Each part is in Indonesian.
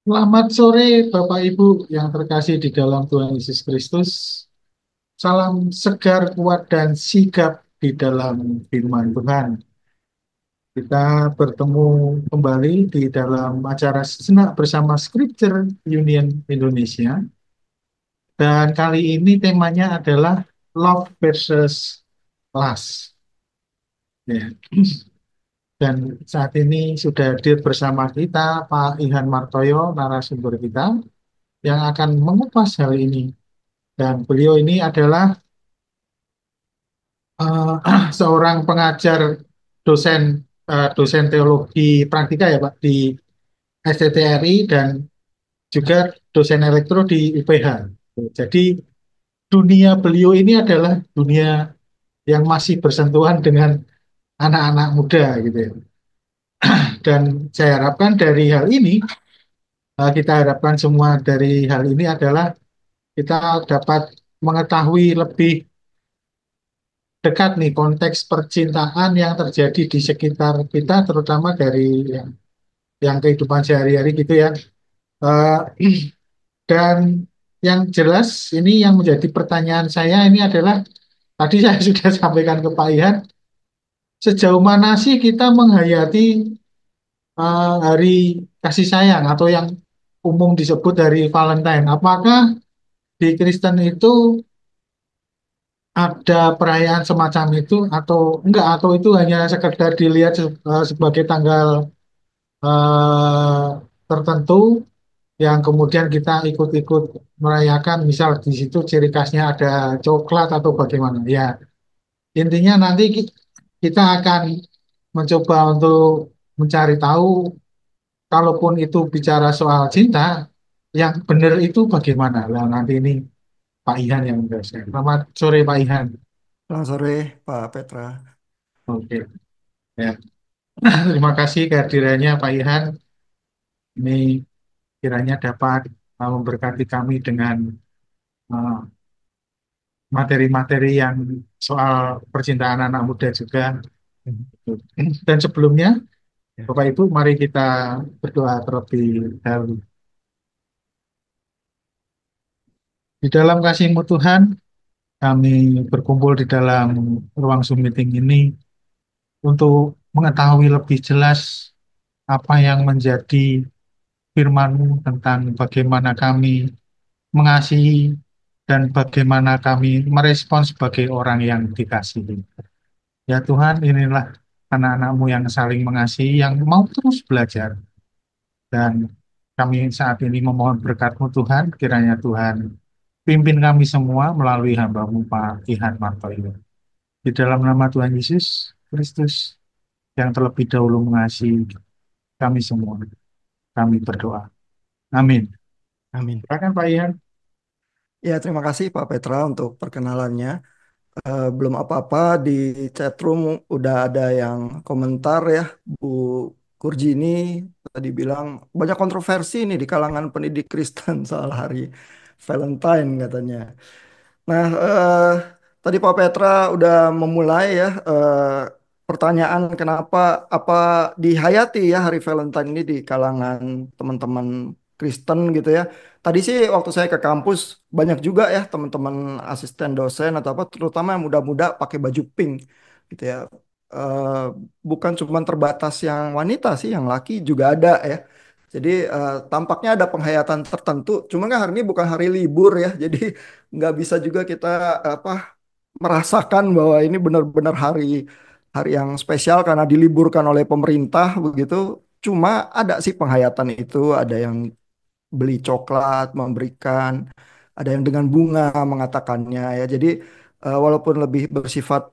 Selamat sore Bapak Ibu yang terkasih di dalam Tuhan Yesus Kristus. Salam segar, kuat, dan sigap di dalam firman Tuhan. Kita bertemu kembali di dalam acara sejenak bersama Scripture Union Indonesia. Dan kali ini temanya adalah Love versus Lust. Ya. Dan saat ini sudah hadir bersama kita Pak Ihan Martoyo, narasumber kita, yang akan mengupas hal ini. Dan beliau ini adalah seorang pengajar dosen dosen teologi praktika ya Pak di STTRI dan juga dosen elektro di UPH. Jadi dunia beliau ini adalah dunia yang masih bersentuhan dengan anak-anak muda gitu ya. Dan saya harapkan dari hal ini kita harapkan semua dari hal ini adalah kita dapat mengetahui lebih dekat nih konteks percintaan yang terjadi di sekitar kita, terutama dari yang kehidupan sehari-hari gitu ya. Eh, dan yang jelas ini yang menjadi pertanyaan saya ini adalah tadi saya sudah sampaikan ke Pak Ihan, sejauh mana sih kita menghayati hari kasih sayang atau yang umum disebut hari Valentine? Apakah di Kristen itu ada perayaan semacam itu atau enggak atau itu hanya sekedar dilihat sebagai tanggal tertentu yang kemudian kita ikut-ikut merayakan, misal di situ ciri khasnya ada coklat atau bagaimana. Ya, intinya nanti kita akan mencoba untuk mencari tahu, kalaupun itu bicara soal cinta, yang benar itu bagaimana. Nah, nanti ini Pak Ihan yang menjelaskan. Selamat sore Pak Ihan. Selamat sore, Pak Petra. Oke, ya. Terima kasih kehadirannya Pak Ihan. Ini kiranya dapat memberkati kami dengan eh, materi-materi yang soal percintaan anak muda juga. Dan sebelumnya, Ya. Bapak Ibu, mari kita berdoa terlebih dahulu. Di dalam kasih-Mu Tuhan, kami berkumpul di dalam ruang Zoom meeting ini untuk mengetahui lebih jelas apa yang menjadi firman-Mu tentang bagaimana kami mengasihi dan bagaimana kami merespon sebagai orang yang dikasihi. Ya Tuhan, inilah anak-anak-Mu yang saling mengasihi, yang mau terus belajar. Dan kami saat ini memohon berkat-Mu Tuhan, kiranya Tuhan pimpin kami semua melalui hamba-Mu Pak Ihan Martoyo. Di dalam nama Tuhan Yesus Kristus yang terlebih dahulu mengasihi kami semua, kami berdoa. Amin. Amin. Silakan Pak Ihan. Ya, terima kasih Pak Petra untuk perkenalannya. Belum apa-apa di chat room udah ada yang komentar ya, Bu Kurjini tadi bilang banyak kontroversi nih di kalangan pendidik Kristen soal hari Valentine katanya. Nah, tadi Pak Petra udah memulai ya pertanyaan kenapa apa dihayati ya hari Valentine ini di kalangan teman-teman Kristen gitu ya. Tadi sih waktu saya ke kampus banyak juga ya teman-teman asisten dosen atau apa terutama yang muda-muda pakai baju pink gitu ya. Eh, Bukan cuma terbatas yang wanita sih, yang laki juga ada ya. Jadi tampaknya ada penghayatan tertentu. Cuma kan hari ini bukan hari libur ya. Jadi nggak bisa juga kita apa merasakan bahwa ini benar-benar hari hari yang spesial karena diliburkan oleh pemerintah begitu. Cuma ada sih penghayatan itu, ada yang beli coklat, memberikan, ada yang dengan bunga mengatakannya ya. Jadi walaupun lebih bersifat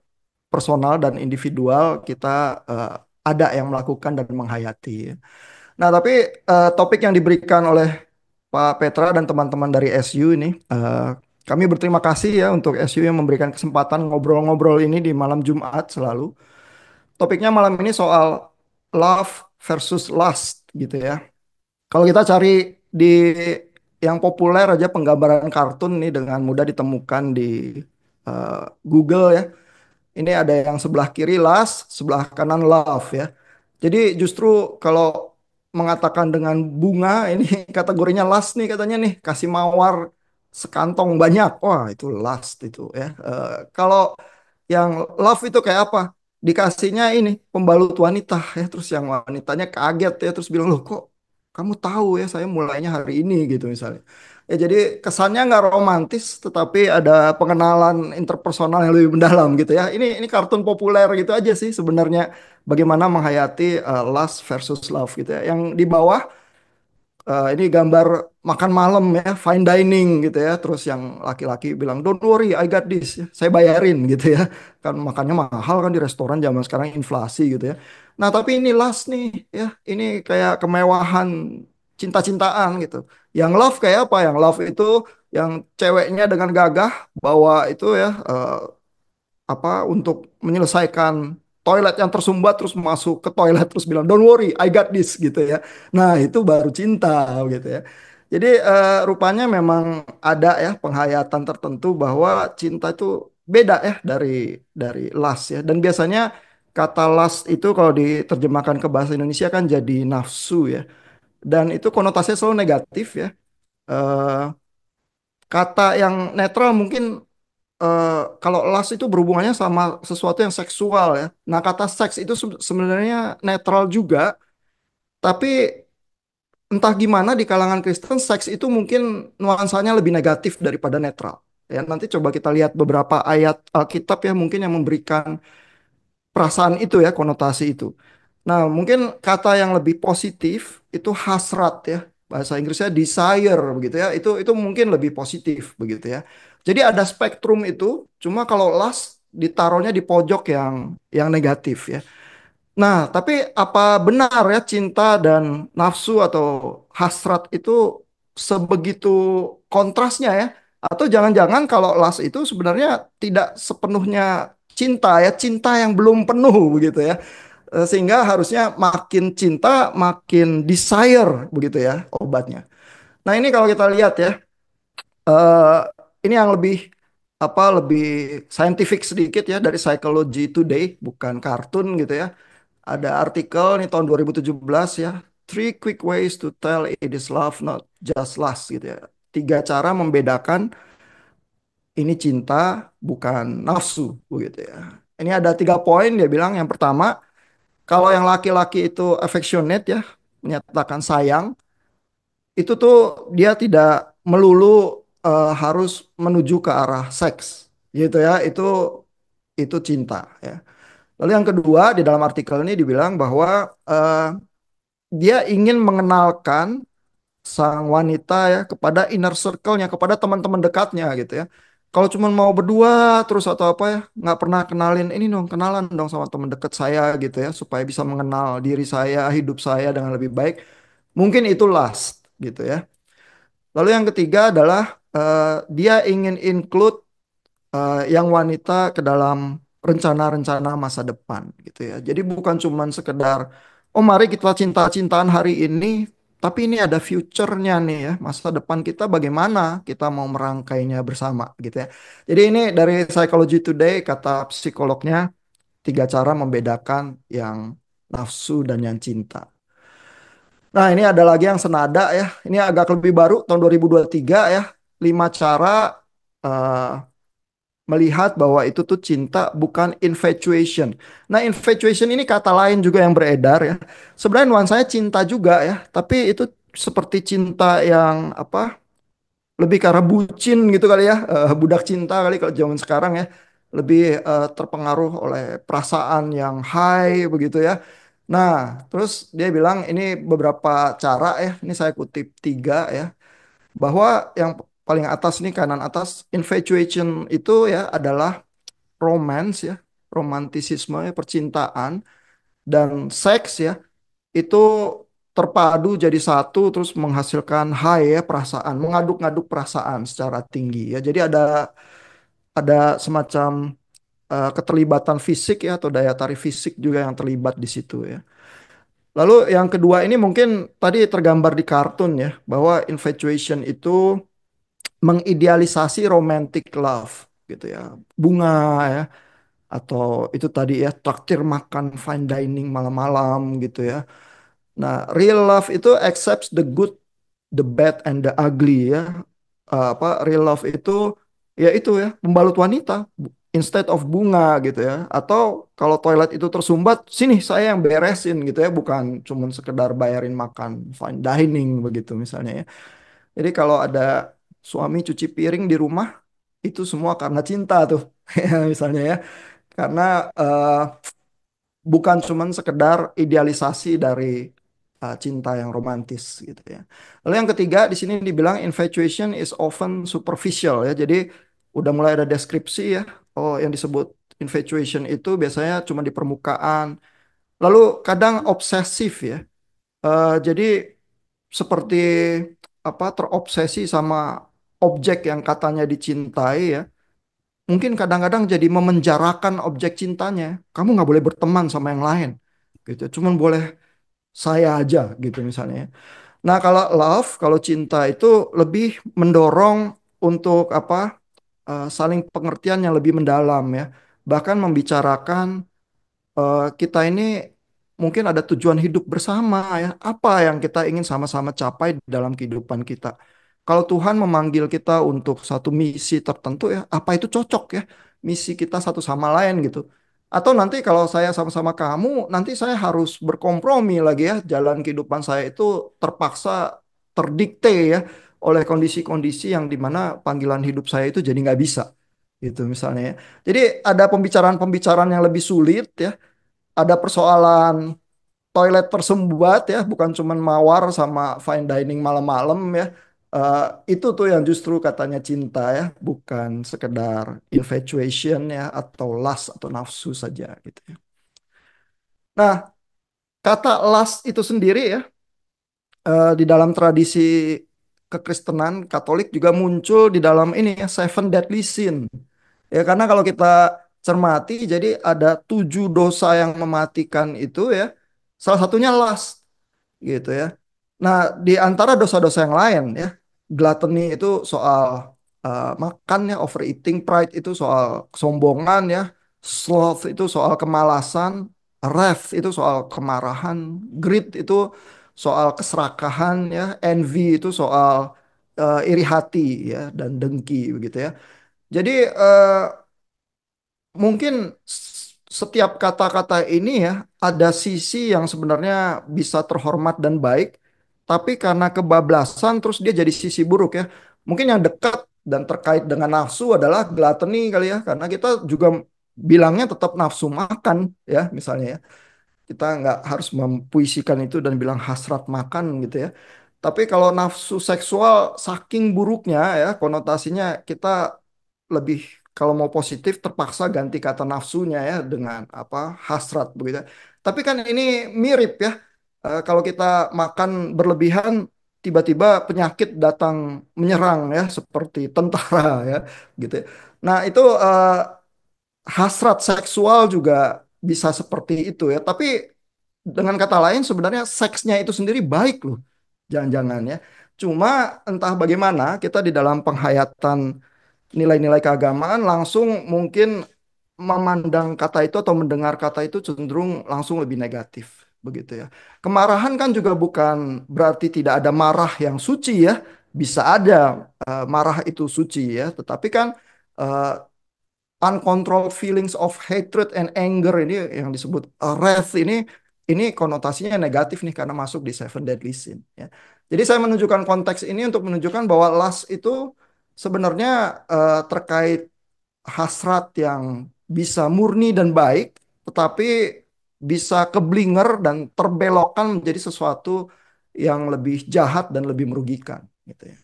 personal dan individual, kita eh, ada yang melakukan dan menghayati. Nah, tapi topik yang diberikan oleh Pak Petra dan teman-teman dari SU ini, kami berterima kasih ya untuk SU yang memberikan kesempatan ngobrol-ngobrol ini di malam Jumat selalu. Topiknya malam ini soal love versus lust gitu ya. Kalau kita cari di yang populer aja penggambaran kartun nih dengan mudah ditemukan di Google ya. Ini ada yang sebelah kiri lust, sebelah kanan love ya. Jadi justru kalau mengatakan dengan bunga ini kategorinya lust nih katanya nih, kasih mawar sekantong banyak. Wah, itu lust itu ya. Kalau yang love itu kayak apa? Dikasihnya ini pembalut wanita ya, terus yang wanitanya kaget ya, terus bilang loh kok kamu tahu ya saya mulainya hari ini gitu misalnya. Ya jadi kesannya nggak romantis, tetapi ada pengenalan interpersonal yang lebih mendalam gitu ya. Ini kartun populer gitu aja sih sebenarnya, bagaimana menghayati lust versus love gitu ya. Yang di bawah ini gambar makan malam ya, fine dining gitu ya. Terus yang laki-laki bilang, don't worry, I got this. Ya, saya bayarin gitu ya. Kan makannya mahal kan di restoran zaman sekarang, inflasi gitu ya. Nah tapi ini last nih ya, ini kayak kemewahan cinta-cintaan gitu. Yang love kayak apa? Yang love itu yang ceweknya dengan gagah bawa itu ya, apa untuk menyelesaikan toilet yang tersumbat, terus masuk ke toilet terus bilang don't worry I got this gitu ya. Nah itu baru cinta gitu ya. Jadi rupanya memang ada ya penghayatan tertentu bahwa cinta itu beda ya dari lust ya. Dan biasanya kata lust itu kalau diterjemahkan ke bahasa Indonesia kan jadi nafsu ya. Dan itu konotasinya selalu negatif ya. Eh, Kata yang netral mungkin kalau lust itu berhubungannya sama sesuatu yang seksual ya. Nah, kata seks itu sebenarnya netral juga, tapi entah gimana di kalangan Kristen seks itu mungkin nuansanya lebih negatif daripada netral. Ya, nanti coba kita lihat beberapa ayat Alkitab ya mungkin yang memberikan perasaan itu ya, konotasi itu. Nah, mungkin kata yang lebih positif itu hasrat ya. Bahasa Inggrisnya desire begitu ya. Itu mungkin lebih positif begitu ya. Jadi ada spektrum itu, cuma kalau lust ditaruhnya di pojok yang negatif ya. Nah, tapi apa benar ya cinta dan nafsu atau hasrat itu sebegitu kontrasnya ya? Atau jangan-jangan kalau lust itu sebenarnya tidak sepenuhnya cinta ya, cinta yang belum penuh begitu ya. Sehingga harusnya makin cinta, makin desire begitu ya obatnya. Nah, ini kalau kita lihat ya, eh, ini yang lebih scientific sedikit ya dari Psychology Today, bukan kartun gitu ya. Ada artikel nih tahun 2017 ya, Three Quick Ways to Tell It Is Love Not Just Lust gitu ya. Tiga cara membedakan ini cinta bukan nafsu begitu ya. Ini ada 3 poin dia bilang. Yang pertama, kalau yang laki-laki itu affectionate ya, menyatakan sayang, itu tuh dia tidak melulu harus menuju ke arah seks gitu ya. Itu cinta ya. Lalu yang kedua di dalam artikel ini dibilang bahwa dia ingin mengenalkan sang wanita ya kepada inner circle-nya, kepada teman-teman dekatnya gitu ya. Kalau cuma mau berdua terus atau apa ya, nggak pernah kenalin ini dong, kenalan dong sama teman dekat saya gitu ya, supaya bisa mengenal diri saya, hidup saya dengan lebih baik. Mungkin itu last gitu ya. Lalu yang ketiga adalah dia ingin include yang wanita ke dalam rencana-rencana masa depan gitu ya. Jadi bukan cuman sekedar oh mari kita cinta-cintaan hari ini, tapi ini ada future-nya nih ya. Masa depan kita bagaimana kita mau merangkainya bersama gitu ya. Jadi ini dari Psychology Today kata psikolognya 3 cara membedakan yang nafsu dan yang cinta. Nah, ini ada lagi yang senada ya. Ini agak lebih baru tahun 2023 ya. 5 cara eh, melihat bahwa itu tuh cinta bukan infatuation. Nah, infatuation ini kata lain juga yang beredar ya. Sebenarnya nuansanya cinta juga ya, tapi itu seperti cinta yang apa? Lebih ke arah bucin gitu kali ya, budak cinta kali kalau zaman sekarang ya. Lebih terpengaruh oleh perasaan yang high begitu ya. Nah, terus dia bilang ini beberapa cara ya. Ini saya kutip 3 ya, bahwa yang paling atas nih kanan atas infatuation itu ya adalah romance ya, romantisisme ya, percintaan dan seks ya, itu terpadu jadi satu terus menghasilkan high ya perasaan, mengaduk-ngaduk perasaan secara tinggi ya. Jadi ada semacam keterlibatan fisik ya atau daya tarik fisik juga yang terlibat di situ ya. Lalu yang kedua ini mungkin tadi tergambar di kartun ya, bahwa infatuation itu mengidealisasi romantic love gitu ya. Bunga ya, atau itu tadi ya traktir makan fine dining malam-malam gitu ya. Real love itu accepts the good, the bad, and the ugly ya. Real love itu ya itu ya membalut wanita instead of bunga gitu ya. Atau kalau toilet itu tersumbat, sini saya yang beresin gitu ya, bukan cuman sekedar bayarin makan fine dining begitu misalnya ya. Jadi kalau ada suami cuci piring di rumah itu semua karena cinta tuh misalnya ya. Karena eh, bukan cuman sekedar idealisasi dari cinta yang romantis gitu ya. Lalu yang ketiga di sini dibilang infatuation is often superficial ya. Jadi udah mulai ada deskripsi ya. Oh, yang disebut infatuation itu biasanya cuma di permukaan. Lalu kadang obsesif ya. Jadi seperti terobsesi sama objek yang katanya dicintai ya. Mungkin kadang-kadang jadi memenjarakan objek cintanya. Kamu nggak boleh berteman sama yang lain gitu. Cuman boleh saya aja gitu misalnya. Nah, kalau love, kalau cinta itu lebih mendorong untuk saling pengertian yang lebih mendalam ya. Bahkan membicarakan kita ini mungkin ada tujuan hidup bersama ya. Apa yang kita ingin sama-sama capai dalam kehidupan kita. Kalau Tuhan memanggil kita untuk satu misi tertentu ya, apa itu cocok ya misi kita satu sama lain gitu. Atau nanti kalau saya sama-sama kamu, nanti saya harus berkompromi lagi ya. Jalan kehidupan saya itu terpaksa terdikte ya oleh kondisi-kondisi yang dimana panggilan hidup saya itu jadi nggak bisa gitu misalnya ya. Jadi ada pembicaraan-pembicaraan yang lebih sulit ya, ada persoalan toilet tersumbat ya, bukan cuman mawar sama fine dining malam-malam ya. Eh, itu tuh yang justru katanya cinta ya, bukan sekedar infatuation ya atau lust atau nafsu saja gitu ya. Nah, kata lust itu sendiri ya, di dalam tradisi kekristenan Katolik juga muncul di dalam ini ya, Seven Deadly Sin. Ya karena kalau kita cermati, jadi ada 7 dosa yang mematikan itu ya. Salah satunya lust gitu ya. Nah, di antara dosa-dosa yang lain ya, gluttony itu soal makan ya, overeating, pride itu soal kesombongan ya, sloth itu soal kemalasan, wrath itu soal kemarahan, greed itu soal keserakahan ya, envy itu soal iri hati ya dan dengki begitu ya. Jadi mungkin setiap kata-kata ini ya ada sisi yang sebenarnya bisa terhormat dan baik, tapi karena kebablasan terus dia jadi sisi buruk ya. Mungkin yang dekat dan terkait dengan nafsu adalah gluttony kali ya, karena kita juga bilangnya tetap nafsu makan ya misalnya ya. Kita nggak harus mempuisikan itu dan bilang hasrat makan gitu ya. Tapi kalau nafsu seksual saking buruknya ya konotasinya kita lebih kalau mau positif terpaksa ganti kata nafsunya ya dengan hasrat begitu. Tapi kan ini mirip ya. Kalau kita makan berlebihan tiba-tiba penyakit datang menyerang ya seperti tentara ya gitu ya. Nah, itu hasrat seksual juga bisa seperti itu ya. Tapi dengan kata lain sebenarnya seksnya itu sendiri baik loh. Jangan-jangan ya. Cuma entah bagaimana kita di dalam penghayatan nilai-nilai keagamaan langsung mungkin memandang kata itu atau mendengar kata itu cenderung langsung lebih negatif begitu ya. Kemarahan kan juga bukan berarti tidak ada marah yang suci ya. Bisa ada marah itu suci ya, tetapi kan uh, uncontrolled feelings of hatred and anger ini yang disebut wrath ini konotasinya negatif nih karena masuk di Seven Deadly Sin ya. Jadi saya menunjukkan konteks ini untuk menunjukkan bahwa lust itu sebenarnya terkait hasrat yang bisa murni dan baik tetapi bisa keblinger dan terbelokkan menjadi sesuatu yang lebih jahat dan lebih merugikan gitu ya.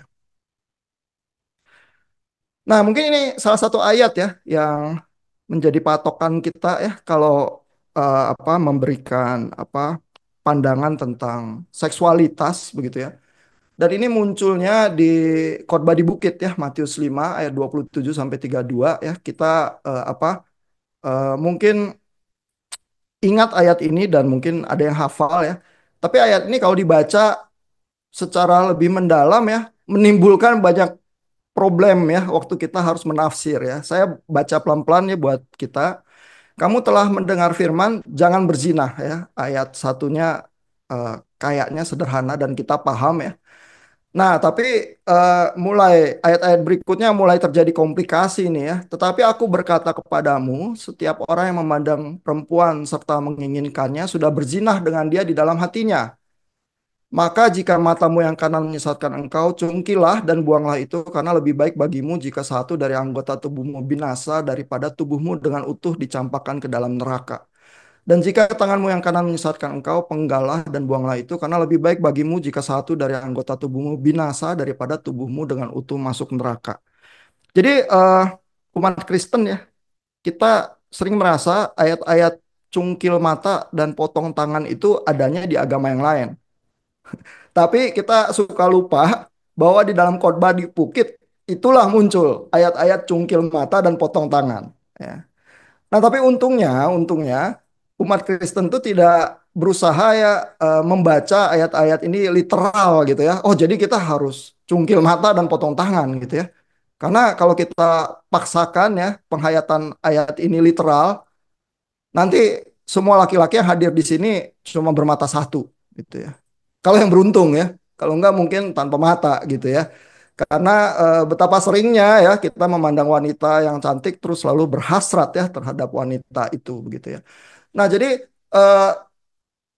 Nah, mungkin ini salah satu ayat ya yang menjadi patokan kita ya kalau memberikan pandangan tentang seksualitas begitu ya. Dan ini munculnya di Khotbah di Bukit ya, Matius 5 ayat 27 sampai 32 ya. Kita mungkin ingat ayat ini dan mungkin ada yang hafal ya. Tapi ayat ini kalau dibaca secara lebih mendalam ya, menimbulkan banyak problem ya waktu kita harus menafsir ya. Saya baca pelan-pelan ya buat kita. Kamu telah mendengar firman, jangan berzinah ya. Ayat satunya kayaknya sederhana dan kita paham ya. Nah, tapi mulai ayat-ayat berikutnya mulai terjadi komplikasi nih ya. Tetapi aku berkata kepadamu, setiap orang yang memandang perempuan serta menginginkannya sudah berzinah dengan dia di dalam hatinya. Maka jika matamu yang kanan menyesatkan engkau, cungkilah dan buanglah itu, karena lebih baik bagimu jika satu dari anggota tubuhmu binasa daripada tubuhmu dengan utuh dicampakkan ke dalam neraka. Dan jika tanganmu yang kanan menyesatkan engkau, penggallah dan buanglah itu, karena lebih baik bagimu jika satu dari anggota tubuhmu binasa daripada tubuhmu dengan utuh masuk neraka. Jadi umat Kristen ya, kita sering merasa ayat-ayat cungkil mata dan potong tangan itu adanya di agama yang lain. Tapi kita suka lupa bahwa di dalam khotbah di Bukit itulah muncul ayat-ayat cungkil mata dan potong tangan. Ya. Nah, tapi untungnya umat Kristen itu tidak berusaha ya membaca ayat-ayat ini literal gitu ya. Oh, jadi kita harus cungkil mata dan potong tangan gitu ya. Karena kalau kita paksakan ya penghayatan ayat ini literal, nanti semua laki-laki yang hadir di sini cuma bermata satu gitu ya. Kalau yang beruntung ya, kalau enggak mungkin tanpa mata gitu ya. Karena betapa seringnya ya kita memandang wanita yang cantik terus selalu berhasrat ya terhadap wanita itu begitu ya. Nah, jadi eh,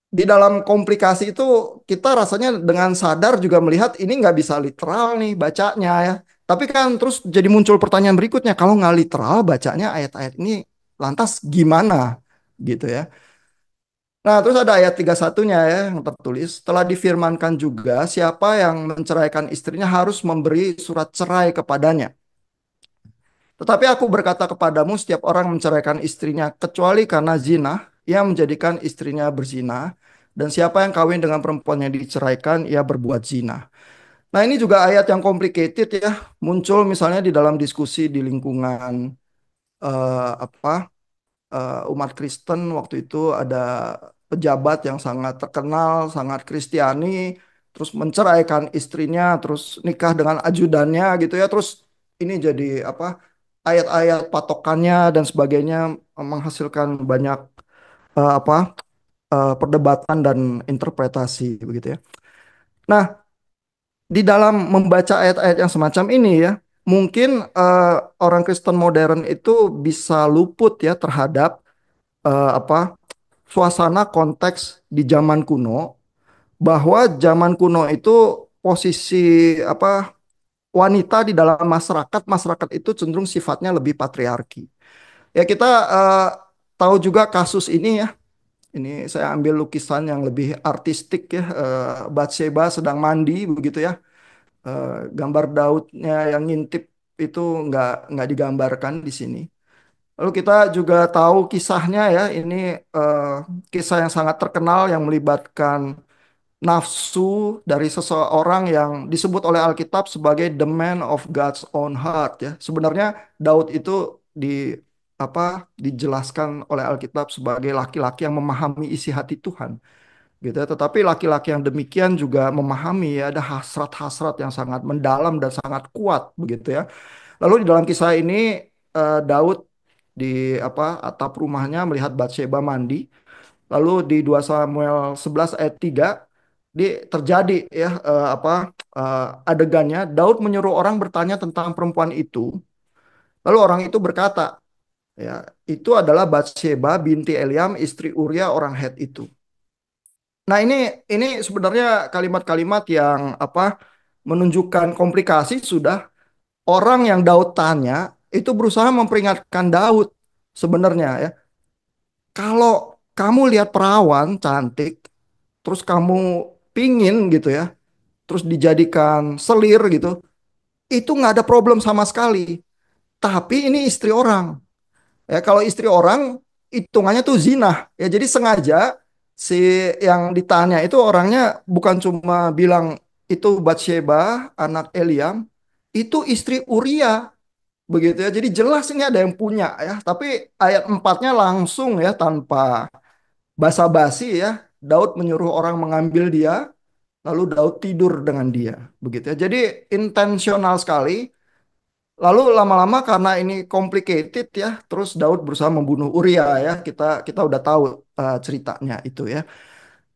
di dalam komplikasi itu kita rasanya dengan sadar juga melihat ini nggak bisa literal nih bacanya ya. Tapi kan terus jadi muncul pertanyaan berikutnya, kalau nggak literal bacanya ayat-ayat ini lantas gimana gitu ya. Nah, terus ada ayat 31-nya ya yang tertulis, telah difirmankan juga siapa yang menceraikan istrinya harus memberi surat cerai kepadanya. Tetapi aku berkata kepadamu, setiap orang menceraikan istrinya kecuali karena zina, ia menjadikan istrinya berzina. Dan siapa yang kawin dengan perempuan yang diceraikan, ia berbuat zina. Nah, ini juga ayat yang complicated ya, muncul misalnya di dalam diskusi di lingkungan apa umat Kristen waktu itu ada pejabat yang sangat terkenal, sangat Kristiani, terus menceraikan istrinya, terus nikah dengan ajudannya gitu ya, terus ini jadi apa ayat-ayat patokannya dan sebagainya menghasilkan banyak apa perdebatan dan interpretasi begitu ya. Nah, di dalam membaca ayat-ayat yang semacam ini ya, mungkin orang Kristen modern itu bisa luput ya terhadap apa suasana konteks di zaman kuno, bahwa zaman kuno itu posisi apa wanita di dalam masyarakat itu cenderung sifatnya lebih patriarki. Ya kita tahu juga kasus ini ya. Ini saya ambil lukisan yang lebih artistik ya. Bathsheba sedang mandi begitu ya. Gambar Daudnya yang ngintip itu nggak digambarkan di sini. Lalu kita juga tahu kisahnya ya, ini eh, kisah yang sangat terkenal yang melibatkan nafsu dari seseorang yang disebut oleh Alkitab sebagai the man of God's own heart ya. Sebenarnya Daud itu di dijelaskan oleh Alkitab sebagai laki-laki yang memahami isi hati Tuhan gitu ya. Tetapi laki-laki yang demikian juga memahami ya ada hasrat-hasrat yang sangat mendalam dan sangat kuat begitu ya. Lalu di dalam kisah ini Daud di atap rumahnya melihat Batsheba mandi. Lalu di 2 Samuel 11 ayat 3 terjadi ya adegannya Daud menyuruh orang bertanya tentang perempuan itu. Lalu orang itu berkata, ya, itu adalah Batsheba binti Eliam istri Uria orang Het itu. Nah, ini sebenarnya kalimat-kalimat yang menunjukkan komplikasi sudah orang yang Daud tanya itu berusaha memperingatkan Daud sebenarnya ya. Kalau kamu lihat perawan cantik, terus kamu pingin gitu ya, terus dijadikan selir gitu, itu nggak ada problem sama sekali. Tapi ini istri orang. Ya, kalau istri orang hitungannya tuh zina. Ya, jadi sengaja si yang ditanya itu orangnya bukan cuma bilang itu Batsheba, anak Eliam, itu istri Uria. Begitu ya. Jadi jelas ini ada yang punya ya. Tapi ayat empatnya langsung ya tanpa basa-basi ya. Daud menyuruh orang mengambil dia, lalu Daud tidur dengan dia. Begitu ya. Jadi intensional sekali. Lalu lama-lama karena ini complicated ya, terus Daud berusaha membunuh Uria ya. Kita kita udah tahu ceritanya itu ya.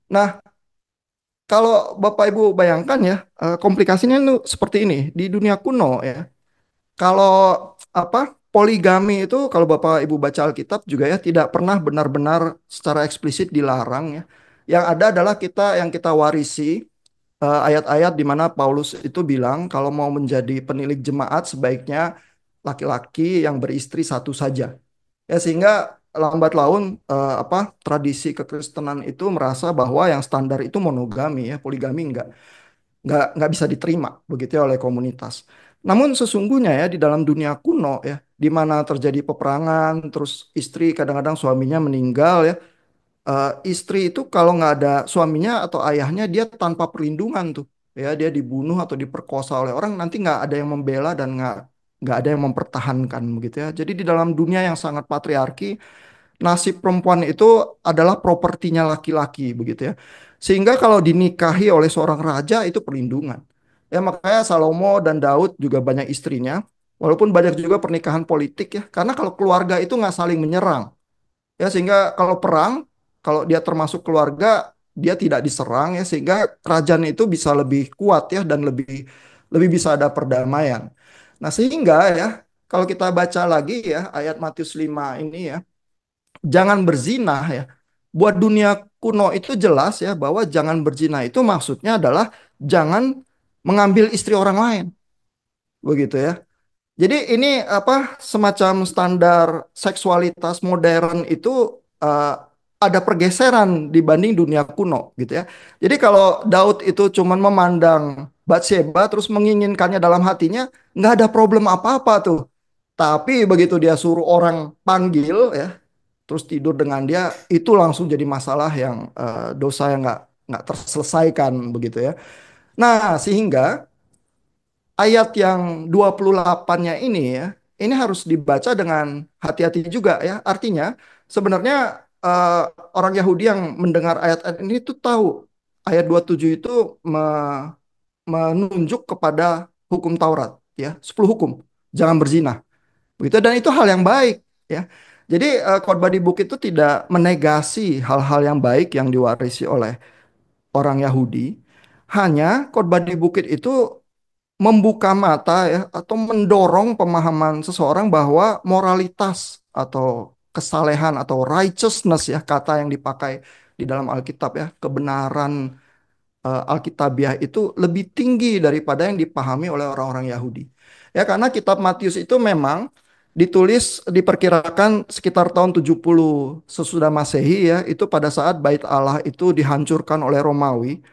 Nah, kalau Bapak Ibu bayangkan ya, komplikasinya itu seperti ini. Di dunia kuno ya, kalau apa poligami itu kalau Bapak Ibu baca Alkitab juga ya tidak pernah benar-benar secara eksplisit dilarang ya. Yang ada adalah yang kita warisi ayat-ayat di mana Paulus itu bilang kalau mau menjadi penilik jemaat sebaiknya laki-laki yang beristri satu saja. Ya sehingga lambat laun tradisi kekristenan itu merasa bahwa yang standar itu monogami ya, poligami nggak bisa diterima begitu ya oleh komunitas. Namun sesungguhnya ya di dalam dunia kuno ya, di mana terjadi peperangan, terus istri kadang-kadang suaminya meninggal ya, istri itu kalau nggak ada suaminya atau ayahnya dia tanpa perlindungan tuh, ya dia dibunuh atau diperkosa oleh orang nanti nggak ada yang membela dan nggak ada yang mempertahankan begitu ya. Jadi di dalam dunia yang sangat patriarki nasib perempuan itu adalah propertinya laki-laki begitu ya. Sehingga kalau dinikahi oleh seorang raja itu perlindungan. Ya makanya Salomo dan Daud juga banyak istrinya. Walaupun banyak juga pernikahan politik ya. Karena kalau keluarga itu nggak saling menyerang. Ya sehingga kalau perang, kalau dia termasuk keluarga, dia tidak diserang ya. Sehingga kerajaan itu bisa lebih kuat ya dan lebih lebih bisa ada perdamaian. Nah sehingga ya kalau kita baca lagi ya ayat Matius 5 ini ya jangan berzina ya. Buat dunia kuno itu jelas ya bahwa jangan berzina itu maksudnya adalah jangan mengambil istri orang lain. Begitu ya. Jadi ini semacam standar seksualitas modern itu ada pergeseran dibanding dunia kuno gitu ya. Jadi kalau Daud itu cuman memandang Bathsheba terus menginginkannya dalam hatinya, nggak ada problem apa-apa tuh. Tapi begitu dia suruh orang panggil ya, terus tidur dengan dia itu langsung jadi masalah yang dosa yang nggak terselesaikan begitu ya. Nah, sehingga ayat yang 28-nya ini ya, ini harus dibaca dengan hati-hati juga ya. Artinya sebenarnya eh, orang Yahudi yang mendengar ayat-ayat ini tuh tahu ayat 27 itu menunjuk kepada hukum Taurat ya, 10 hukum. Jangan berzina. Begitu dan itu hal yang baik ya. Jadi khotbah di bukit itu tidak menegasi hal-hal yang baik yang diwarisi oleh orang Yahudi. Hanya khotbah di bukit itu membuka mata ya atau mendorong pemahaman seseorang bahwa moralitas atau kesalehan atau righteousness ya kata yang dipakai di dalam Alkitab ya, kebenaran Alkitabiah itu lebih tinggi daripada yang dipahami oleh orang-orang Yahudi. Ya, karena kitab Matius itu memang ditulis diperkirakan sekitar tahun 70 sesudah Masehi ya, itu pada saat Bait Allah itu dihancurkan oleh Romawi,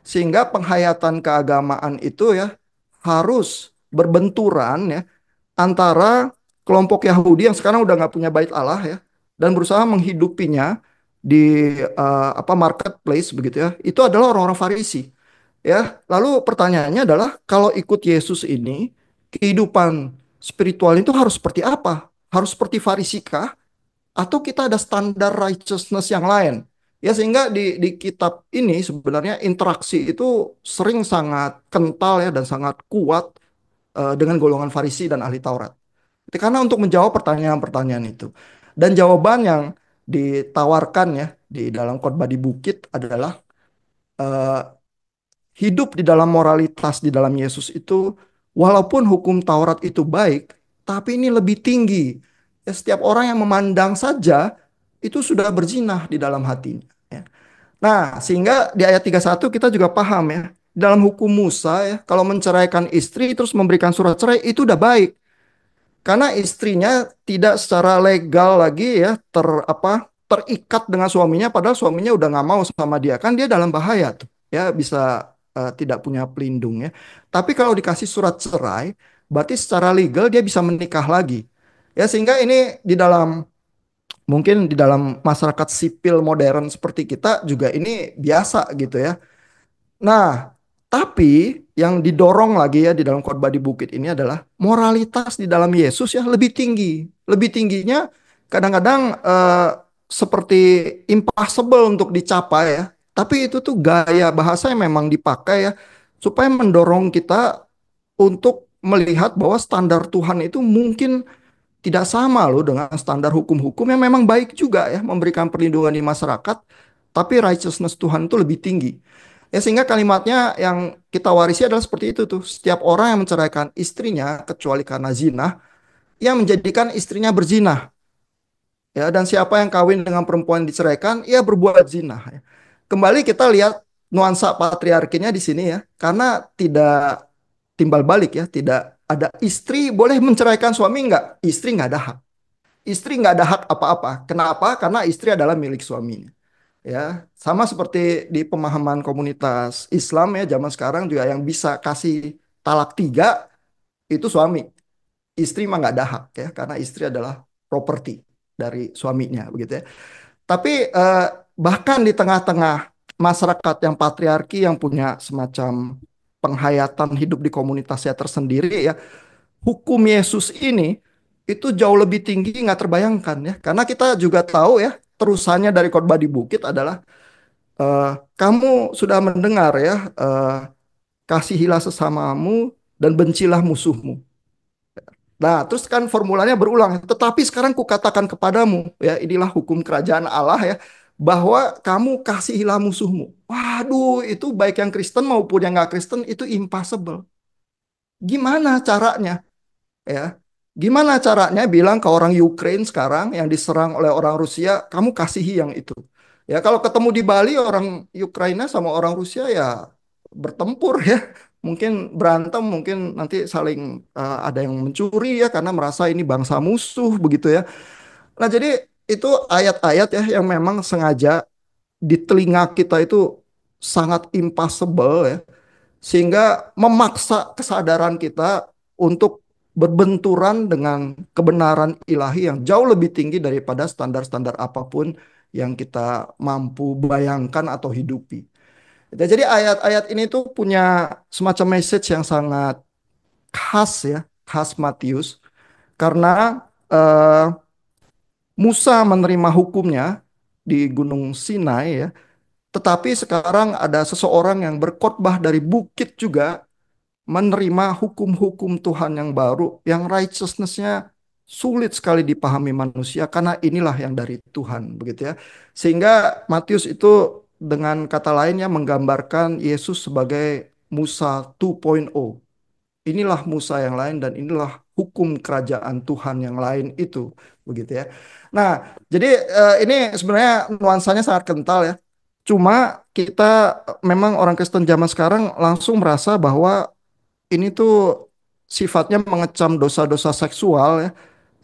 sehingga penghayatan keagamaan itu ya harus berbenturan ya antara kelompok Yahudi yang sekarang udah nggak punya bait Allah ya dan berusaha menghidupinya di marketplace begitu ya itu adalah orang-orang Farisi ya lalu pertanyaannya adalah kalau ikut Yesus ini kehidupan spiritual itu harus seperti apa harus seperti Farisi kah atau kita ada standar righteousness yang lain ya sehingga di kitab ini sebenarnya interaksi itu sering sangat kental ya dan sangat kuat dengan golongan Farisi dan ahli Taurat. Itu karena untuk menjawab pertanyaan-pertanyaan itu. Dan jawaban yang ditawarkan ya di dalam khotbah di bukit adalah eh, hidup di dalam moralitas di dalam Yesus itu walaupun hukum Taurat itu baik, tapi ini lebih tinggi. Ya, setiap orang yang memandang saja itu sudah berzinah di dalam hatinya. Ya. Nah, sehingga di ayat 31 kita juga paham ya. Dalam hukum Musa ya, kalau menceraikan istri terus memberikan surat cerai itu udah baik. Karena istrinya tidak secara legal lagi ya terikat dengan suaminya padahal suaminya udah nggak mau sama dia kan dia dalam bahaya tuh ya bisa tidak punya pelindung ya. Tapi kalau dikasih surat cerai berarti secara legal dia bisa menikah lagi. Ya sehingga ini di dalam mungkin di dalam masyarakat sipil modern seperti kita juga ini biasa gitu ya. Nah, tapi yang didorong lagi ya di dalam khotbah di bukit ini adalah moralitas di dalam Yesus ya lebih tinggi. Lebih tingginya kadang-kadang seperti impossible untuk dicapai ya. Tapi itu tuh gaya bahasa yang memang dipakai ya supaya mendorong kita untuk melihat bahwa standar Tuhan itu mungkin tidak sama loh dengan standar hukum-hukum yang memang baik juga ya memberikan perlindungan di masyarakat, tapi righteousness Tuhan itu lebih tinggi. Ya sehingga kalimatnya yang kita warisi adalah seperti itu tuh. Setiap orang yang menceraikan istrinya kecuali karena zina, ia menjadikan istrinya berzina. Ya, dan siapa yang kawin dengan perempuan yang diceraikan, ia berbuat zina. Ya. Kembali kita lihat nuansa patriarkinya di sini ya, karena tidak timbal balik ya, tidak ada istri boleh menceraikan suami enggak, istri nggak ada hak. Istri nggak ada hak apa-apa. Kenapa? Karena istri adalah milik suaminya. Ya, sama seperti di pemahaman komunitas Islam ya, zaman sekarang juga yang bisa kasih talak tiga itu suami. Istri mah nggak ada hak ya, karena istri adalah properti dari suaminya begitu ya. Tapi bahkan di tengah-tengah masyarakat yang patriarki yang punya semacam penghayatan hidup di komunitasnya tersendiri ya, hukum Yesus ini itu jauh lebih tinggi nggak terbayangkan ya. Karena kita juga tahu ya, terusannya dari khotbah di bukit adalah eh, kamu sudah mendengar ya, kasihilah sesamamu dan bencilah musuhmu. Nah, terus kan formulanya berulang. Tetapi sekarang kukatakan kepadamu, ya inilah hukum kerajaan Allah ya, bahwa kamu kasihilah musuhmu. Waduh, itu baik yang Kristen maupun yang nggak Kristen itu impossible. Gimana caranya? Ya, gimana caranya bilang ke orang Ukraine sekarang yang diserang oleh orang Rusia, kamu kasihi yang itu. Ya, kalau ketemu di Bali orang Ukraina sama orang Rusia ya bertempur ya. Mungkin berantem, mungkin nanti saling ada yang mencuri ya karena merasa ini bangsa musuh begitu ya. Nah, jadi itu ayat-ayat ya yang memang sengaja di telinga kita itu sangat impossible ya sehingga memaksa kesadaran kita untuk berbenturan dengan kebenaran ilahi yang jauh lebih tinggi daripada standar-standar apapun yang kita mampu bayangkan atau hidupi. Jadi ayat-ayat ini tuh punya semacam message yang sangat khas ya, khas Matius karena Musa menerima hukumnya di Gunung Sinai ya, tetapi sekarang ada seseorang yang berkhotbah dari bukit juga menerima hukum-hukum Tuhan yang baru, yang righteousness-nya sulit sekali dipahami manusia karena inilah yang dari Tuhan, begitu ya. Sehingga Matius itu dengan kata lainnya menggambarkan Yesus sebagai Musa 2.0. Inilah Musa yang lain dan inilah hukum kerajaan Tuhan yang lain itu, begitu ya. Nah, jadi ini sebenarnya nuansanya sangat kental ya. Cuma kita memang orang Kristen zaman sekarang langsung merasa bahwa ini tuh sifatnya mengecam dosa-dosa seksual ya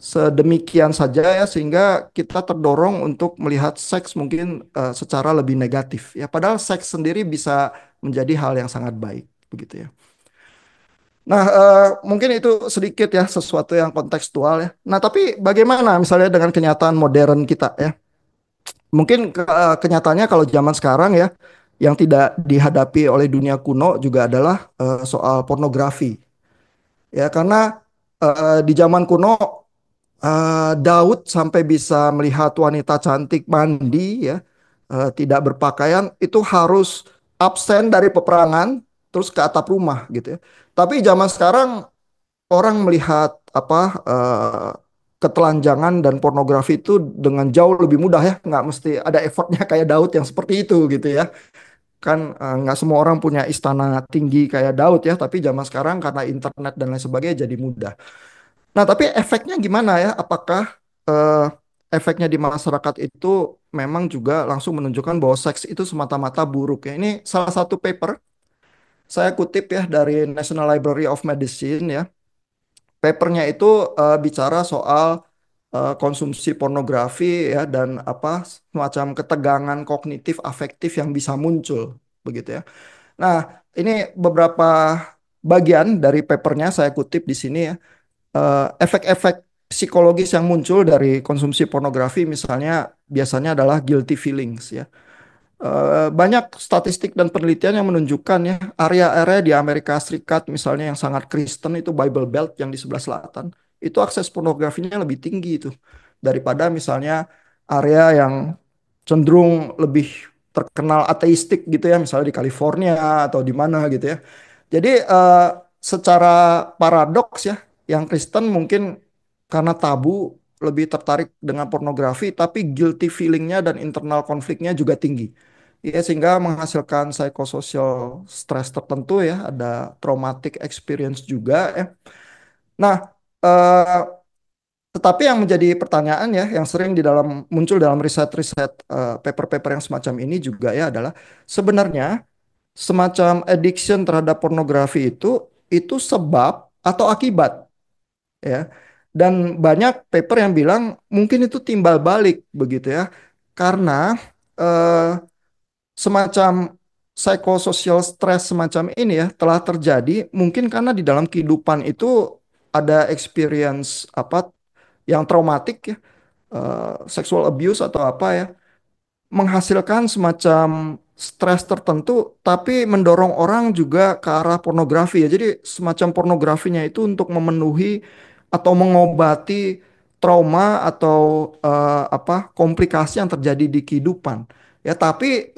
sedemikian saja ya sehingga kita terdorong untuk melihat seks mungkin secara lebih negatif ya padahal seks sendiri bisa menjadi hal yang sangat baik begitu ya. Nah, mungkin itu sedikit ya sesuatu yang kontekstual ya. Nah, tapi bagaimana misalnya dengan kenyataan modern kita ya? Mungkin kenyataannya kalau zaman sekarang ya yang tidak dihadapi oleh dunia kuno juga adalah soal pornografi. Ya, karena di zaman kuno Daud sampai bisa melihat wanita cantik mandi ya, tidak berpakaian itu harus absen dari peperangan terus ke atap rumah gitu ya. Tapi zaman sekarang orang melihat apa ketelanjangan dan pornografi itu dengan jauh lebih mudah ya, nggak mesti ada effortnya kayak Daud yang seperti itu gitu ya. Kan nggak semua orang punya istana tinggi kayak Daud ya, tapi zaman sekarang karena internet dan lain sebagainya jadi mudah. Nah, tapi efeknya gimana ya? Apakah eh, efeknya di masyarakat itu memang juga langsung menunjukkan bahwa seks itu semata-mata buruk ya? Ini salah satu paper saya kutip ya dari National Library of Medicine ya. Papernya itu bicara soal konsumsi pornografi ya dan apa semacam ketegangan kognitif afektif yang bisa muncul begitu ya. Nah, ini beberapa bagian dari papernya saya kutip di sini ya efek-efek psikologis yang muncul dari konsumsi pornografi misalnya biasanya adalah guilty feelings ya. Banyak statistik dan penelitian yang menunjukkan ya area-area di Amerika Serikat misalnya yang sangat Kristen itu Bible Belt yang di sebelah selatan itu akses pornografinya lebih tinggi itu daripada misalnya area yang cenderung lebih terkenal ateistik gitu ya misalnya di California atau di mana gitu ya. Jadi secara paradoks ya yang Kristen mungkin karena tabu lebih tertarik dengan pornografi tapi guilty feelingnya dan internal konfliknya juga tinggi. ya sehingga menghasilkan psychosocial stress tertentu ya, ada traumatic experience juga ya. Nah, eh, tetapi yang menjadi pertanyaan ya, yang sering di dalam muncul dalam riset-riset paper-paper yang semacam ini juga ya adalah sebenarnya semacam addiction terhadap pornografi itu sebab atau akibat ya. Dan banyak paper yang bilang mungkin itu timbal balik begitu ya. Karena eh, semacam psychosocial stress semacam ini ya telah terjadi mungkin karena di dalam kehidupan itu ada experience apa yang traumatik ya, sexual abuse atau apa ya, menghasilkan semacam stres tertentu, tapi mendorong orang juga ke arah pornografi ya. Jadi semacam pornografinya itu untuk memenuhi atau mengobati trauma atau apa komplikasi yang terjadi di kehidupan. Ya, tapi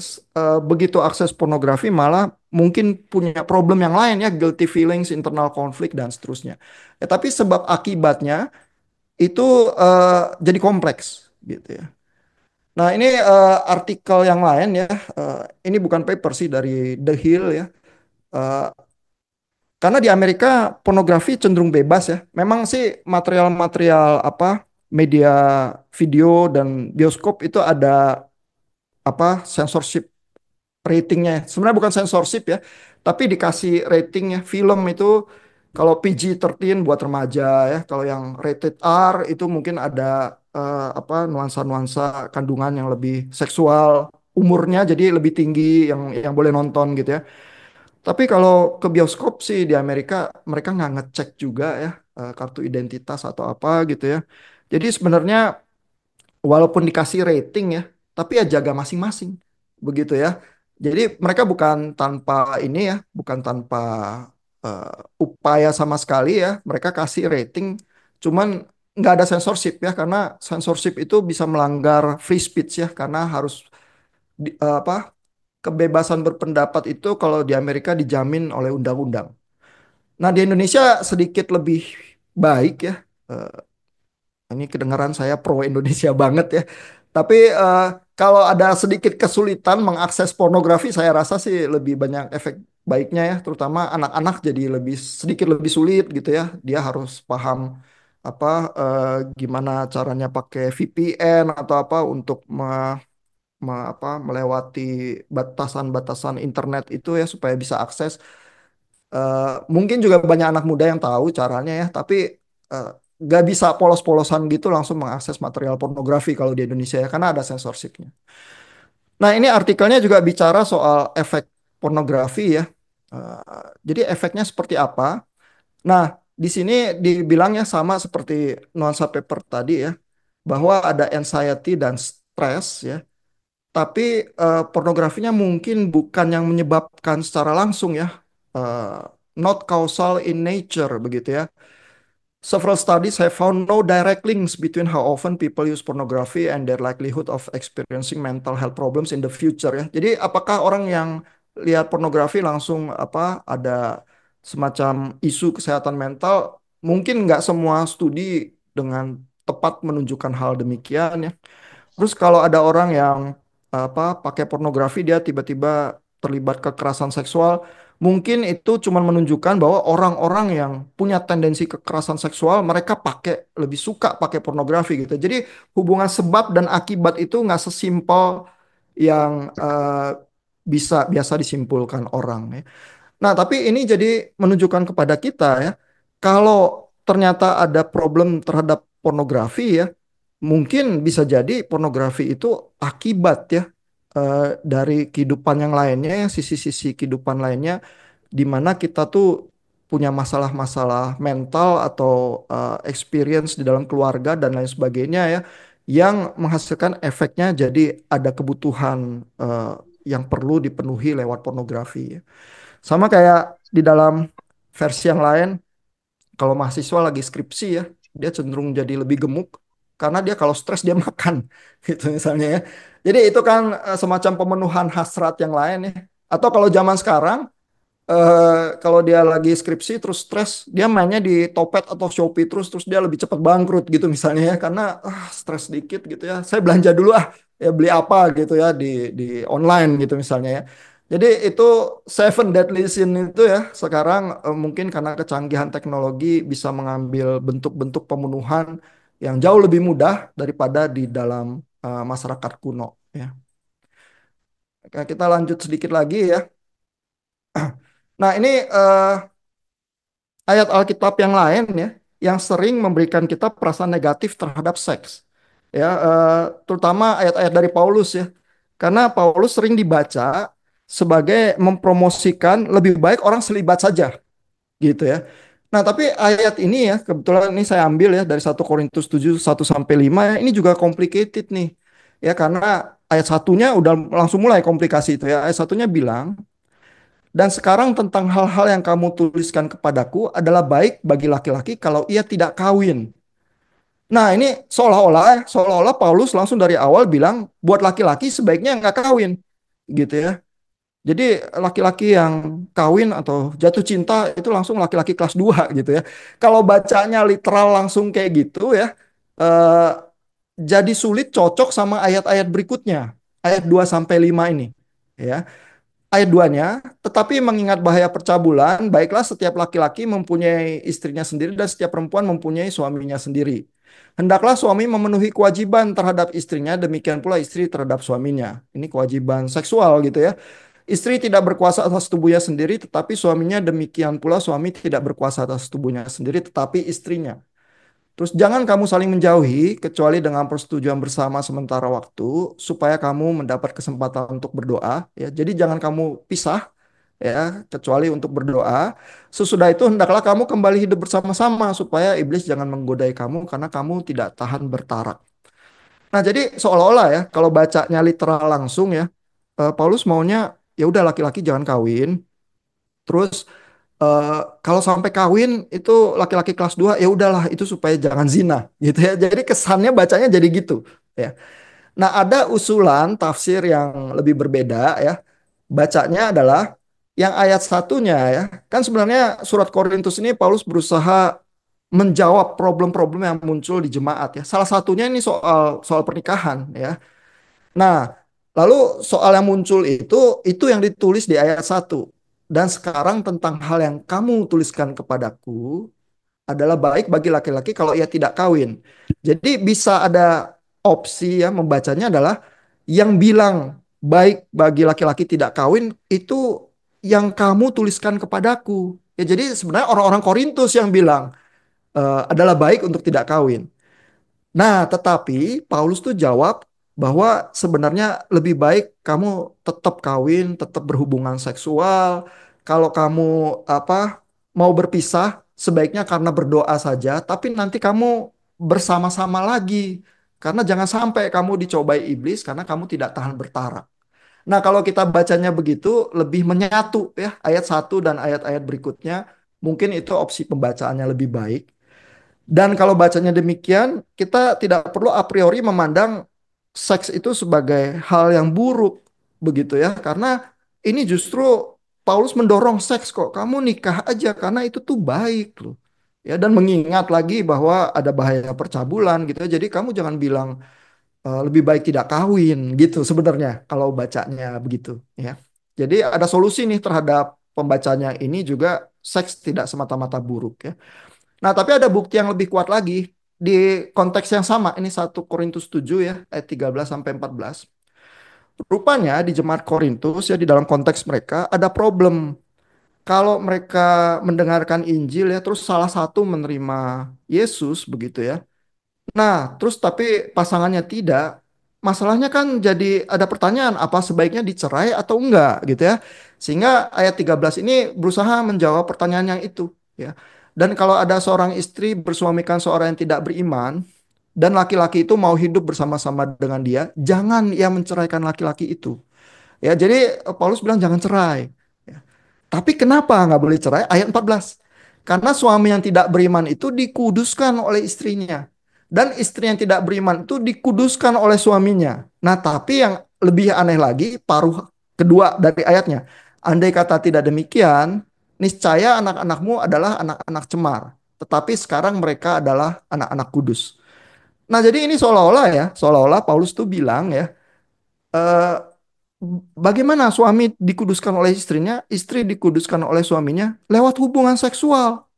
begitu akses pornografi malah mungkin punya problem yang lain ya, guilty feelings, internal conflict dan seterusnya. Ya, tapi sebab akibatnya itu jadi kompleks gitu ya. Nah, ini artikel yang lain ya. Ini bukan paper sih dari The Hill ya. Eh, karena di Amerika pornografi cenderung bebas ya. Memang sih material-material apa media video dan bioskop itu ada apa censorship ratingnya. Sebenarnya bukan censorship ya, tapi dikasih rating ya. Film itu kalau PG-13 buat remaja ya, kalau yang rated R itu mungkin ada apa nuansa-nuansa kandungan yang lebih seksual, umurnya jadi lebih tinggi yang boleh nonton gitu ya. Tapi kalau ke bioskop sih di Amerika mereka nggak ngecek juga ya kartu identitas atau apa gitu ya. Jadi sebenarnya walaupun dikasih rating ya, tapi ya jaga masing-masing, begitu ya. Jadi mereka bukan tanpa ini ya, bukan tanpa upaya sama sekali ya, mereka kasih rating, cuman nggak ada censorship ya, karena censorship itu bisa melanggar free speech ya, karena harus apa kebebasan berpendapat itu kalau di Amerika dijamin oleh undang-undang. Nah di Indonesia sedikit lebih baik ya. Eh, ini kedengaran saya pro Indonesia banget ya. Tapi kalau ada sedikit kesulitan mengakses pornografi, saya rasa sih lebih banyak efek baiknya ya, terutama anak-anak jadi lebih sedikit lebih sulit gitu ya. Dia harus paham apa gimana caranya pakai VPN atau apa untuk melewati batasan-batasan internet itu ya supaya bisa akses. Mungkin juga banyak anak muda yang tahu caranya ya, tapi eh, nggak bisa polos-polosan gitu langsung mengakses material pornografi kalau di Indonesia ya, karena ada censorshipnya. Nah, ini artikelnya juga bicara soal efek pornografi ya. Jadi efeknya seperti apa? Nah, di sini dibilangnya sama seperti nuansa paper tadi ya, bahwa ada anxiety dan stres ya. Tapi pornografinya mungkin bukan yang menyebabkan secara langsung ya, eh, not causal in nature begitu ya. Several studies have found no direct links between how often people use pornography and their likelihood of experiencing mental health problems in the future ya. Jadi apakah orang yang lihat pornografi langsung apa ada semacam isu kesehatan mental? Mungkin nggak semua studi dengan tepat menunjukkan hal demikian ya. Terus kalau ada orang yang apa pakai pornografi dia tiba-tiba terlibat kekerasan seksual, mungkin itu cuma menunjukkan bahwa orang-orang yang punya tendensi kekerasan seksual mereka lebih suka pakai pornografi gitu. Jadi hubungan sebab dan akibat itu nggak sesimpel yang bisa biasa disimpulkan orang ya. Nah, tapi ini jadi menunjukkan kepada kita ya, kalau ternyata ada problem terhadap pornografi ya, mungkin bisa jadi pornografi itu akibat ya dari kehidupan yang lainnya, ya, sisi-sisi kehidupan lainnya, di mana kita tuh punya masalah-masalah mental atau experience di dalam keluarga dan lain sebagainya ya, yang menghasilkan efeknya jadi ada kebutuhan yang perlu dipenuhi lewat pornografi ya. Sama kayak di dalam versi yang lain, kalau mahasiswa lagi skripsi ya, dia cenderung jadi lebih gemuk karena dia kalau stres dia makan gitu misalnya ya. Jadi itu kan semacam pemenuhan hasrat yang lain ya. Atau kalau zaman sekarang Kalau dia lagi skripsi terus stres, dia mainnya di Topet atau Shopee terus dia lebih cepat bangkrut gitu misalnya ya, karena stres dikit gitu ya. Saya belanja dulu ya beli apa gitu ya di online gitu misalnya ya. Jadi itu Seven Deadly Sin itu ya sekarang mungkin karena kecanggihan teknologi bisa mengambil bentuk-bentuk pembunuhan yang jauh lebih mudah daripada di dalam masyarakat kuno ya. Oke, kita lanjut sedikit lagi ya. Nah, ini ayat Alkitab yang lain ya, yang sering memberikan kita perasaan negatif terhadap seks. Ya, terutama ayat-ayat dari Paulus ya. Karena Paulus sering dibaca sebagai mempromosikan lebih baik orang selibat saja, gitu ya. Nah, tapi ayat ini ya, kebetulan ini saya ambil ya dari 1 Korintus 7 1 sampai 5 ya, ini juga complicated nih. Ya, karena ayat satunya udah langsung mulai komplikasi itu ya. Ayat satunya bilang, dan sekarang tentang hal-hal yang kamu tuliskan kepadaku adalah baik bagi laki-laki kalau ia tidak kawin. Nah, ini seolah-olah Paulus langsung dari awal bilang buat laki-laki sebaiknya nggak kawin, gitu ya. Jadi laki-laki yang kawin atau jatuh cinta itu langsung laki-laki kelas 2 gitu ya. Kalau bacanya literal langsung kayak gitu ya, eh, jadi sulit cocok sama ayat-ayat berikutnya. Ayat 2 sampai 5 ini. Ya. Ayat 2-nya, tetapi mengingat bahaya percabulan, baiklah setiap laki-laki mempunyai istrinya sendiri dan setiap perempuan mempunyai suaminya sendiri. Hendaklah suami memenuhi kewajiban terhadap istrinya, demikian pula istri terhadap suaminya. Ini kewajiban seksual gitu ya. Istri tidak berkuasa atas tubuhnya sendiri, tetapi suaminya, demikian pula suami tidak berkuasa atas tubuhnya sendiri, tetapi istrinya. Terus jangan kamu saling menjauhi kecuali dengan persetujuan bersama sementara waktu supaya kamu mendapat kesempatan untuk berdoa ya. Jadi jangan kamu pisah ya kecuali untuk berdoa. Sesudah itu hendaklah kamu kembali hidup bersama-sama supaya iblis jangan menggodai kamu karena kamu tidak tahan bertarak. Nah, jadi seolah-olah ya kalau bacanya literal langsung ya Paulus maunya ya udah laki-laki jangan kawin. Terus kalau sampai kawin itu laki-laki kelas 2 ya udahlah itu supaya jangan zina gitu ya. Jadi kesannya bacanya jadi gitu ya. Nah, ada usulan tafsir yang lebih berbeda ya. Bacanya adalah yang ayat satunya ya. Kan sebenarnya surat Korintus ini Paulus berusaha menjawab problem-problem yang muncul di jemaat ya. Salah satunya ini soal soal pernikahan ya. Nah, lalu soal yang muncul itu yang ditulis di ayat satu. Dan sekarang tentang hal yang kamu tuliskan kepadaku adalah baik bagi laki-laki kalau ia tidak kawin. Jadi bisa ada opsi ya membacanya adalah yang bilang baik bagi laki-laki tidak kawin itu yang kamu tuliskan kepadaku. Ya jadi sebenarnya orang-orang Korintus yang bilang adalah baik untuk tidak kawin. Nah, tetapi Paulus tuh jawab bahwa sebenarnya lebih baik kamu tetap kawin, tetap berhubungan seksual. Kalau kamu apa mau berpisah, sebaiknya karena berdoa saja, tapi nanti kamu bersama-sama lagi. Karena jangan sampai kamu dicobai iblis karena kamu tidak tahan bertara. Nah, kalau kita bacanya begitu, lebih menyatu ya ayat satu dan ayat-ayat berikutnya. Mungkin itu opsi pembacaannya lebih baik. Dan kalau bacanya demikian, kita tidak perlu a priori memandang seks itu sebagai hal yang buruk, begitu ya. Karena ini justru Paulus mendorong seks kok. Kamu nikah aja karena itu tuh baik loh. Ya, dan mengingat lagi bahwa ada bahaya percabulan gitu ya. Jadi kamu jangan bilang lebih baik tidak kawin gitu sebenarnya kalau bacanya begitu ya. Jadi ada solusi nih terhadap pembacanya ini juga seks tidak semata-mata buruk ya. Nah, tapi ada bukti yang lebih kuat lagi di konteks yang sama. Ini 1 Korintus 7 ya, ayat 13 sampai 14. Rupanya di jemaat Korintus ya di dalam konteks mereka ada problem. Kalau mereka mendengarkan Injil ya terus salah satu menerima Yesus begitu ya. Nah, terus tapi pasangannya tidak, masalahnya kan jadi ada pertanyaan apa sebaiknya dicerai atau enggak gitu ya. Sehingga ayat 13 ini berusaha menjawab pertanyaan yang itu ya. Dan kalau ada seorang istri bersuamikan seorang yang tidak beriman dan laki-laki itu mau hidup bersama-sama dengan dia, jangan ia menceraikan laki-laki itu. Ya, jadi Paulus bilang jangan cerai. Ya. Tapi kenapa nggak boleh cerai? Ayat 14. Karena suami yang tidak beriman itu dikuduskan oleh istrinya. Dan istri yang tidak beriman itu dikuduskan oleh suaminya. Nah, tapi yang lebih aneh lagi, paruh kedua dari ayatnya. Andai kata tidak demikian, niscaya anak-anakmu adalah anak-anak cemar. Tetapi sekarang mereka adalah anak-anak kudus. Nah, jadi ini seolah-olah Paulus tuh bilang ya, eh, bagaimana suami dikuduskan oleh istrinya, istri dikuduskan oleh suaminya lewat hubungan seksual.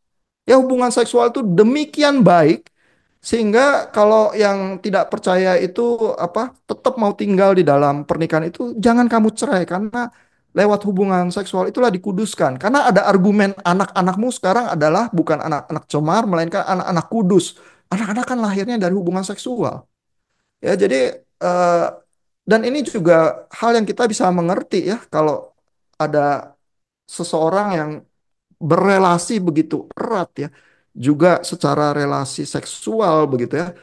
Ya, hubungan seksual itu demikian baik sehingga kalau yang tidak percaya itu tetap mau tinggal di dalam pernikahan itu jangan kamu cerai karena lewat hubungan seksual itulah dikuduskan. Karena ada argumen anak-anakmu sekarang adalah bukan anak-anak cemar melainkan anak-anak kudus. Anak-anak kan lahirnya dari hubungan seksual. Ya, jadi eh, dan ini juga hal yang kita bisa mengerti ya kalau ada seseorang yang berelasi begitu erat ya, juga secara relasi seksual begitu ya,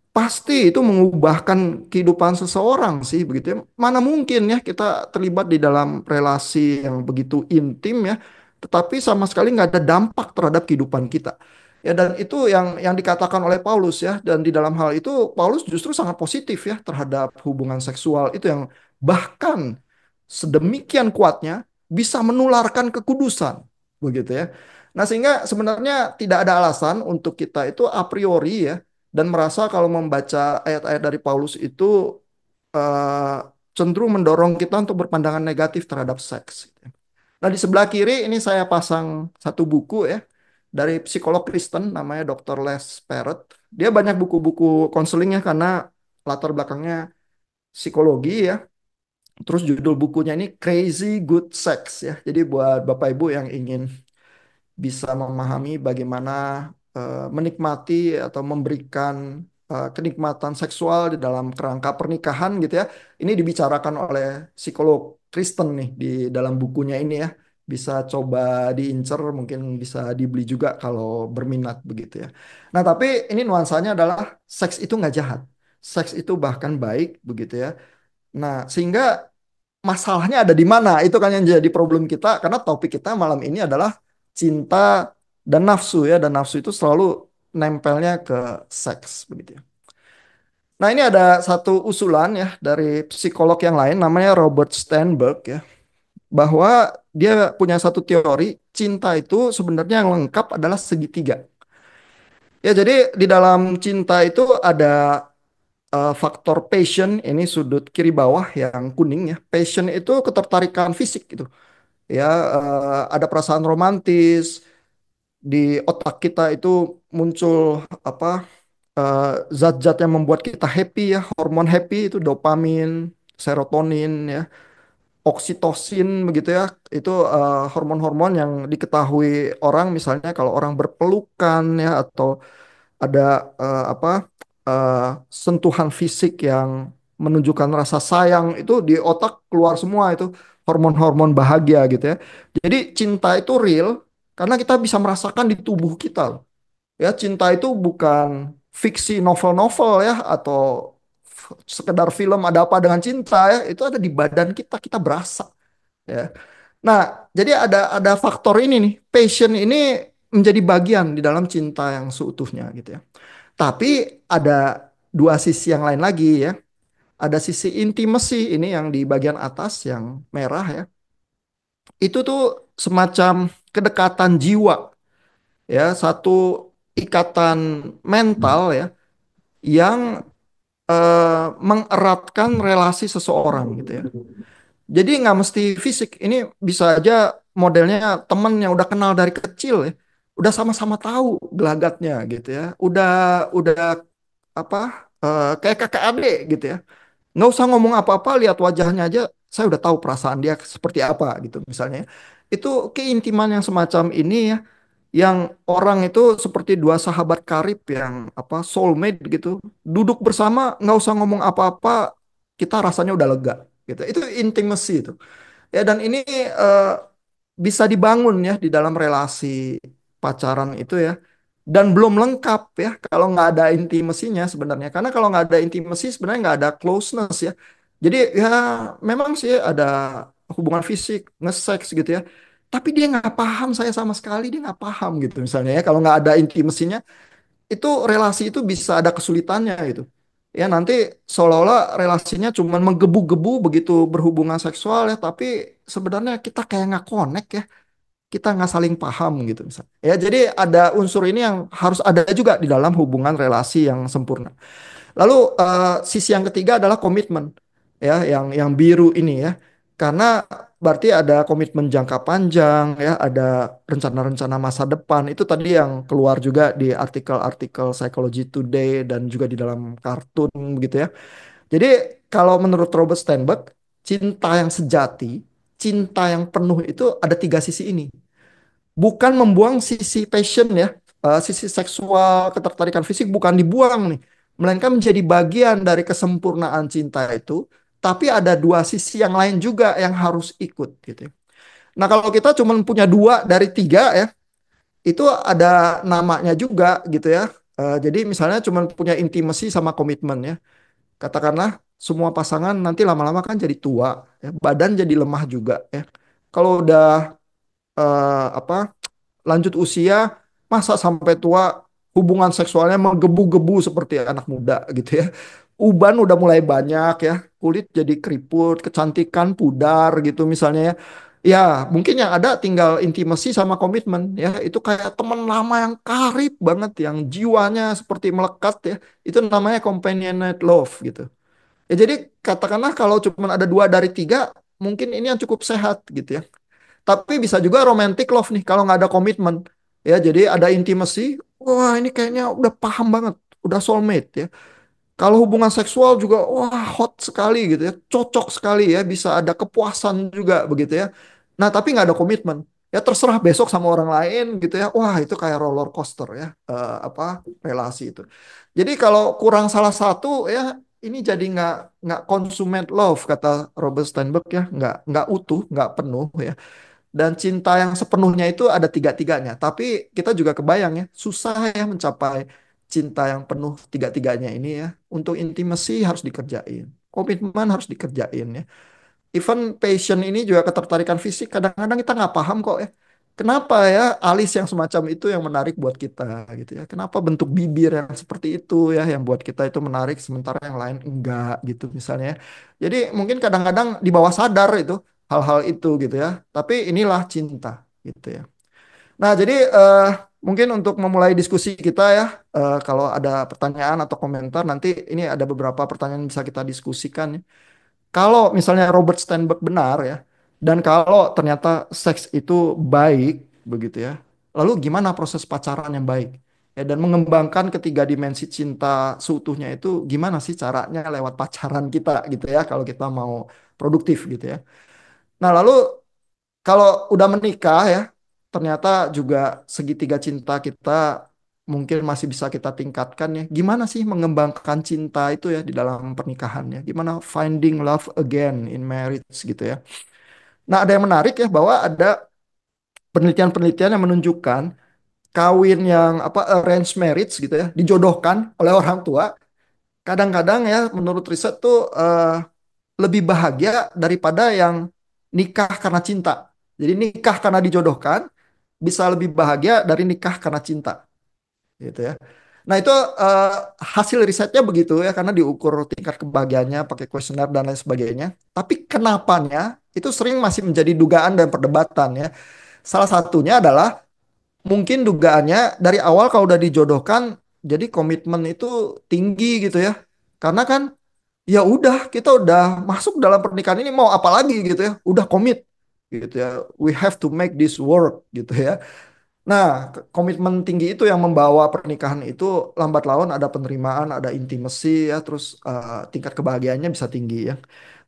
pasti itu mengubahkan kehidupan seseorang sih begitu ya. Mana mungkin ya kita terlibat di dalam relasi yang begitu intim ya, tetapi sama sekali nggak ada dampak terhadap kehidupan kita. Ya, dan itu yang dikatakan oleh Paulus ya, dan di dalam hal itu Paulus justru sangat positif ya terhadap hubungan seksual itu yang bahkan sedemikian kuatnya bisa menularkan kekudusan begitu ya. Nah, sehingga sebenarnya tidak ada alasan untuk kita itu a priori ya dan merasa kalau membaca ayat-ayat dari Paulus itu eh, cenderung mendorong kita untuk berpandangan negatif terhadap seks. Nah, di sebelah kiri ini saya pasang satu buku ya dari psikolog Kristen namanya Dr. Les Parrott. Dia banyak buku-buku konselingnya karena latar belakangnya psikologi ya. Terus judul bukunya ini Crazy Good Sex ya. Jadi buat Bapak Ibu yang ingin bisa memahami bagaimana menikmati atau memberikan kenikmatan seksual di dalam kerangka pernikahan gitu ya. Ini dibicarakan oleh psikolog Kristen nih di dalam bukunya ini ya. Bisa coba diincer, mungkin bisa dibeli juga kalau berminat begitu ya. Nah, tapi ini nuansanya adalah seks itu nggak jahat. Seks itu bahkan baik begitu ya. Nah, sehingga masalahnya ada di mana? Itu kan yang jadi problem kita karena topik kita malam ini adalah cinta dan nafsu ya, dan nafsu itu selalu nempelnya ke seks begitu ya. Nah, ini ada satu usulan ya dari psikolog yang lain namanya Robert Sternberg ya, bahwa dia punya satu teori cinta itu sebenarnya yang lengkap adalah segitiga. Ya, jadi di dalam cinta itu ada faktor passion, ini sudut kiri bawah yang kuning ya. Passion itu ketertarikan fisik gitu. Ya, ada perasaan romantis di otak kita itu muncul apa eh, zat-zat yang membuat kita happy ya, hormon happy itu dopamin, serotonin ya, oksitosin begitu ya, itu hormon-hormon yang diketahui orang misalnya kalau orang berpelukan ya atau ada eh, sentuhan fisik yang menunjukkan rasa sayang itu di otak keluar semua itu hormon-hormon bahagia gitu ya. Jadi cinta itu real karena kita bisa merasakan di tubuh kita loh. Ya, cinta itu bukan fiksi novel-novel ya atau sekedar film ada apa dengan cinta ya, itu ada di badan kita, kita berasa ya. Nah, jadi ada faktor ini nih, passion ini menjadi bagian di dalam cinta yang seutuhnya gitu ya. Tapi ada dua sisi yang lain lagi ya. Ada sisi intimacy ini yang di bagian atas yang merah ya. Itu tuh semacam kedekatan jiwa ya, satu ikatan mental ya yang mengeratkan relasi seseorang gitu ya. Jadi nggak mesti fisik. Ini bisa aja modelnya temen yang udah kenal dari kecil ya. Udah sama-sama tahu gelagatnya gitu ya. Udah apa kayak kakak adik gitu ya. Nggak usah ngomong apa-apa, lihat wajahnya aja, saya udah tahu perasaan dia seperti apa gitu misalnya. Itu keintiman yang semacam ini ya, yang orang itu seperti dua sahabat karib yang soulmate gitu, duduk bersama nggak usah ngomong apa-apa, kita rasanya udah lega gitu. Itu intimacy itu. Ya, dan ini eh, bisa dibangun ya di dalam relasi pacaran itu ya. Dan belum lengkap ya kalau nggak ada intimasinya sebenarnya. Karena kalau nggak ada intimasi sebenarnya nggak ada closeness ya. Jadi ya memang sih ada hubungan fisik, nge-sex gitu ya. Tapi dia nggak paham saya sama sekali, dia nggak paham gitu misalnya ya. Kalau nggak ada intimasinya, itu relasi itu bisa ada kesulitannya gitu. ya nanti seolah-olah relasinya cuma menggebu-gebu begitu berhubungan seksual ya, tapi sebenarnya kita kayak nggak connect ya, kita nggak saling paham gitu misalnya. Ya jadi ada unsur ini yang harus ada juga di dalam hubungan relasi yang sempurna. Lalu sisi yang ketiga adalah komitmen ya, yang biru ini ya. Karena berarti ada komitmen jangka panjang ya, ada rencana-rencana masa depan. Itu tadi yang keluar juga di artikel-artikel Psychology Today dan juga di dalam kartun gitu ya. Jadi kalau menurut Robert Sternberg, cinta yang sejati, cinta yang penuh itu ada tiga sisi ini, bukan membuang sisi passion ya, sisi seksual, ketertarikan fisik bukan dibuang nih, melainkan menjadi bagian dari kesempurnaan cinta itu. Tapi ada dua sisi yang lain juga yang harus ikut gitu ya. Nah kalau kita cuma punya dua dari tiga ya, itu ada namanya juga gitu ya. Jadi misalnya cuma punya intimacy sama komitmen ya. Katakanlah semua pasangan nanti lama-lama kan jadi tua, ya, badan jadi lemah juga ya. Kalau udah apa lanjut usia, masa sampai tua hubungan seksualnya menggebu-gebu seperti anak muda gitu ya. Uban udah mulai banyak ya, kulit jadi keriput, kecantikan pudar gitu misalnya ya. Ya, mungkin yang ada tinggal intimasi sama komitmen ya. Itu kayak teman lama yang karib banget, yang jiwanya seperti melekat ya. Itu namanya companionate love gitu. Ya jadi katakanlah kalau cuma ada dua dari tiga, mungkin ini yang cukup sehat gitu ya. Tapi bisa juga romantic love nih kalau nggak ada komitmen. Ya, jadi ada intimacy. Wah, ini kayaknya udah paham banget, udah soulmate ya. Kalau hubungan seksual juga wah hot sekali gitu ya, cocok sekali ya, bisa ada kepuasan juga begitu ya. Nah, tapi nggak ada komitmen. Ya terserah besok sama orang lain gitu ya. Wah, itu kayak roller coaster ya, apa relasi itu. Jadi kalau kurang salah satu ya, ini jadi nggak consummate love kata Robert Steinberg ya, nggak utuh, nggak penuh ya. Dan cinta yang sepenuhnya itu ada tiga-tiganya. Tapi kita juga kebayang ya, susah ya mencapai cinta yang penuh tiga-tiganya ini ya. Untuk intimacy harus dikerjain. Komitmen harus dikerjain ya. Even passion ini juga ketertarikan fisik. Kadang-kadang kita nggak paham kok ya. Kenapa ya alis yang semacam itu yang menarik buat kita gitu ya. Kenapa bentuk bibir yang seperti itu ya yang buat kita itu menarik sementara yang lain enggak gitu misalnya. Jadi mungkin kadang-kadang di bawah sadar itu hal-hal itu gitu ya. Tapi inilah cinta gitu ya. Nah, jadi mungkin untuk memulai diskusi kita ya, kalau ada pertanyaan atau komentar nanti ini ada beberapa pertanyaan yang bisa kita diskusikan ya. Kalau misalnya Robert Steinberg benar ya, dan kalau ternyata seks itu baik begitu ya, lalu gimana proses pacaran yang baik? Ya, dan mengembangkan ketiga dimensi cinta seutuhnya itu gimana sih caranya lewat pacaran kita gitu ya, kalau kita mau produktif gitu ya. Nah, lalu kalau udah menikah ya, ternyata juga segitiga cinta kita mungkin masih bisa kita tingkatkan ya. Gimana sih mengembangkan cinta itu ya di dalam pernikahan ya? Gimana finding love again in marriage gitu ya? Nah, ada yang menarik ya bahwa ada penelitian-penelitian yang menunjukkan kawin yang apa arranged marriage gitu ya, dijodohkan oleh orang tua, kadang-kadang ya menurut riset tuh lebih bahagia daripada yang nikah karena cinta. Jadi nikah karena dijodohkan bisa lebih bahagia dari nikah karena cinta, gitu ya. Nah itu hasil risetnya begitu ya, karena diukur tingkat kebahagiaannya pakai kuesioner dan lain sebagainya. Tapi kenapanya itu sering masih menjadi dugaan dan perdebatan ya. Salah satunya adalah mungkin dugaannya dari awal kalau udah dijodohkan, jadi komitmen itu tinggi gitu ya. Karena kan ya udah kita udah masuk dalam pernikahan ini mau apa lagi gitu ya, udah komit gitu ya, we have to make this work gitu ya. Nah, komitmen tinggi itu yang membawa pernikahan itu lambat laun ada penerimaan, ada intimacy ya, terus tingkat kebahagiaannya bisa tinggi ya.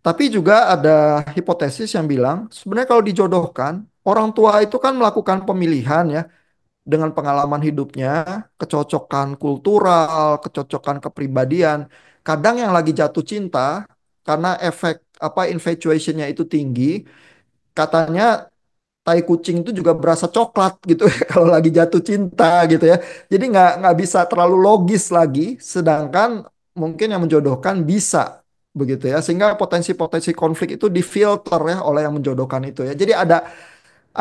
Tapi juga ada hipotesis yang bilang sebenarnya kalau dijodohkan, orang tua itu kan melakukan pemilihan ya dengan pengalaman hidupnya, kecocokan kultural, kecocokan kepribadian. Kadang yang lagi jatuh cinta karena efek apa infatuationnya itu tinggi, katanya tai kucing itu juga berasa coklat gitu ya kalau lagi jatuh cinta gitu ya. Jadi nggak bisa terlalu logis lagi, sedangkan mungkin yang menjodohkan bisa begitu ya, sehingga potensi-potensi konflik itu difilter ya oleh yang menjodohkan itu ya. Jadi ada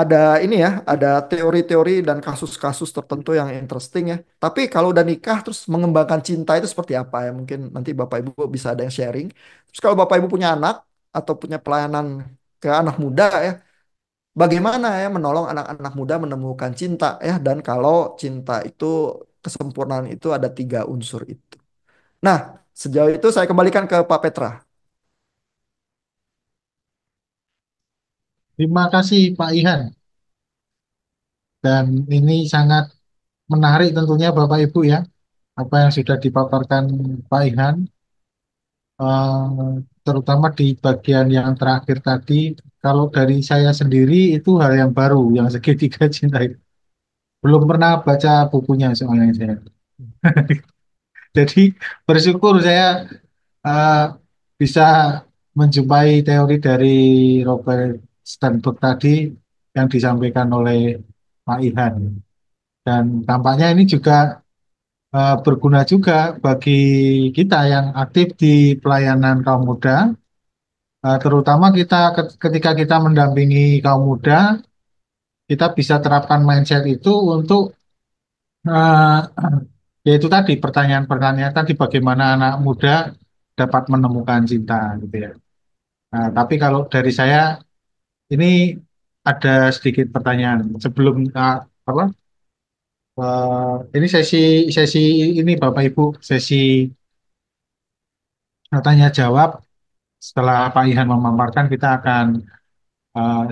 ada ini ya, ada teori-teori dan kasus-kasus tertentu yang interesting ya. Tapi kalau udah nikah terus mengembangkan cinta itu seperti apa ya? Mungkin nanti Bapak Ibu bisa ada yang sharing. Terus kalau Bapak Ibu punya anak atau punya pelayanan ke anak muda ya, bagaimana ya menolong anak-anak muda menemukan cinta ya? Dan kalau cinta itu kesempurnaan itu ada tiga unsur itu. Nah, sejauh itu saya kembalikan ke Pak Petra. Terima kasih Pak Ihan. Dan ini sangat menarik tentunya Bapak Ibu ya, apa yang sudah dipaparkan Pak Ihan, terutama di bagian yang terakhir tadi. Kalau dari saya sendiri itu hal yang baru, yang segitiga cinta itu. Belum pernah baca bukunya soalnya saya. Jadi bersyukur saya eh, bisa menjumpai teori dari Robert Sternberg tadi yang disampaikan oleh Pak Ihan. Dan tampaknya ini juga berguna juga bagi kita yang aktif di pelayanan kaum muda, terutama kita ketika kita mendampingi kaum muda, kita bisa terapkan mindset itu untuk eh, yaitu tadi pertanyaan-pertanyaan tadi bagaimana anak muda dapat menemukan cinta gitu ya. Nah, tapi kalau dari saya ini ada sedikit pertanyaan sebelum apa ini sesi sesi ini Bapak Ibu sesi tanya jawab. Setelah Pak Ihan memaparkan, kita akan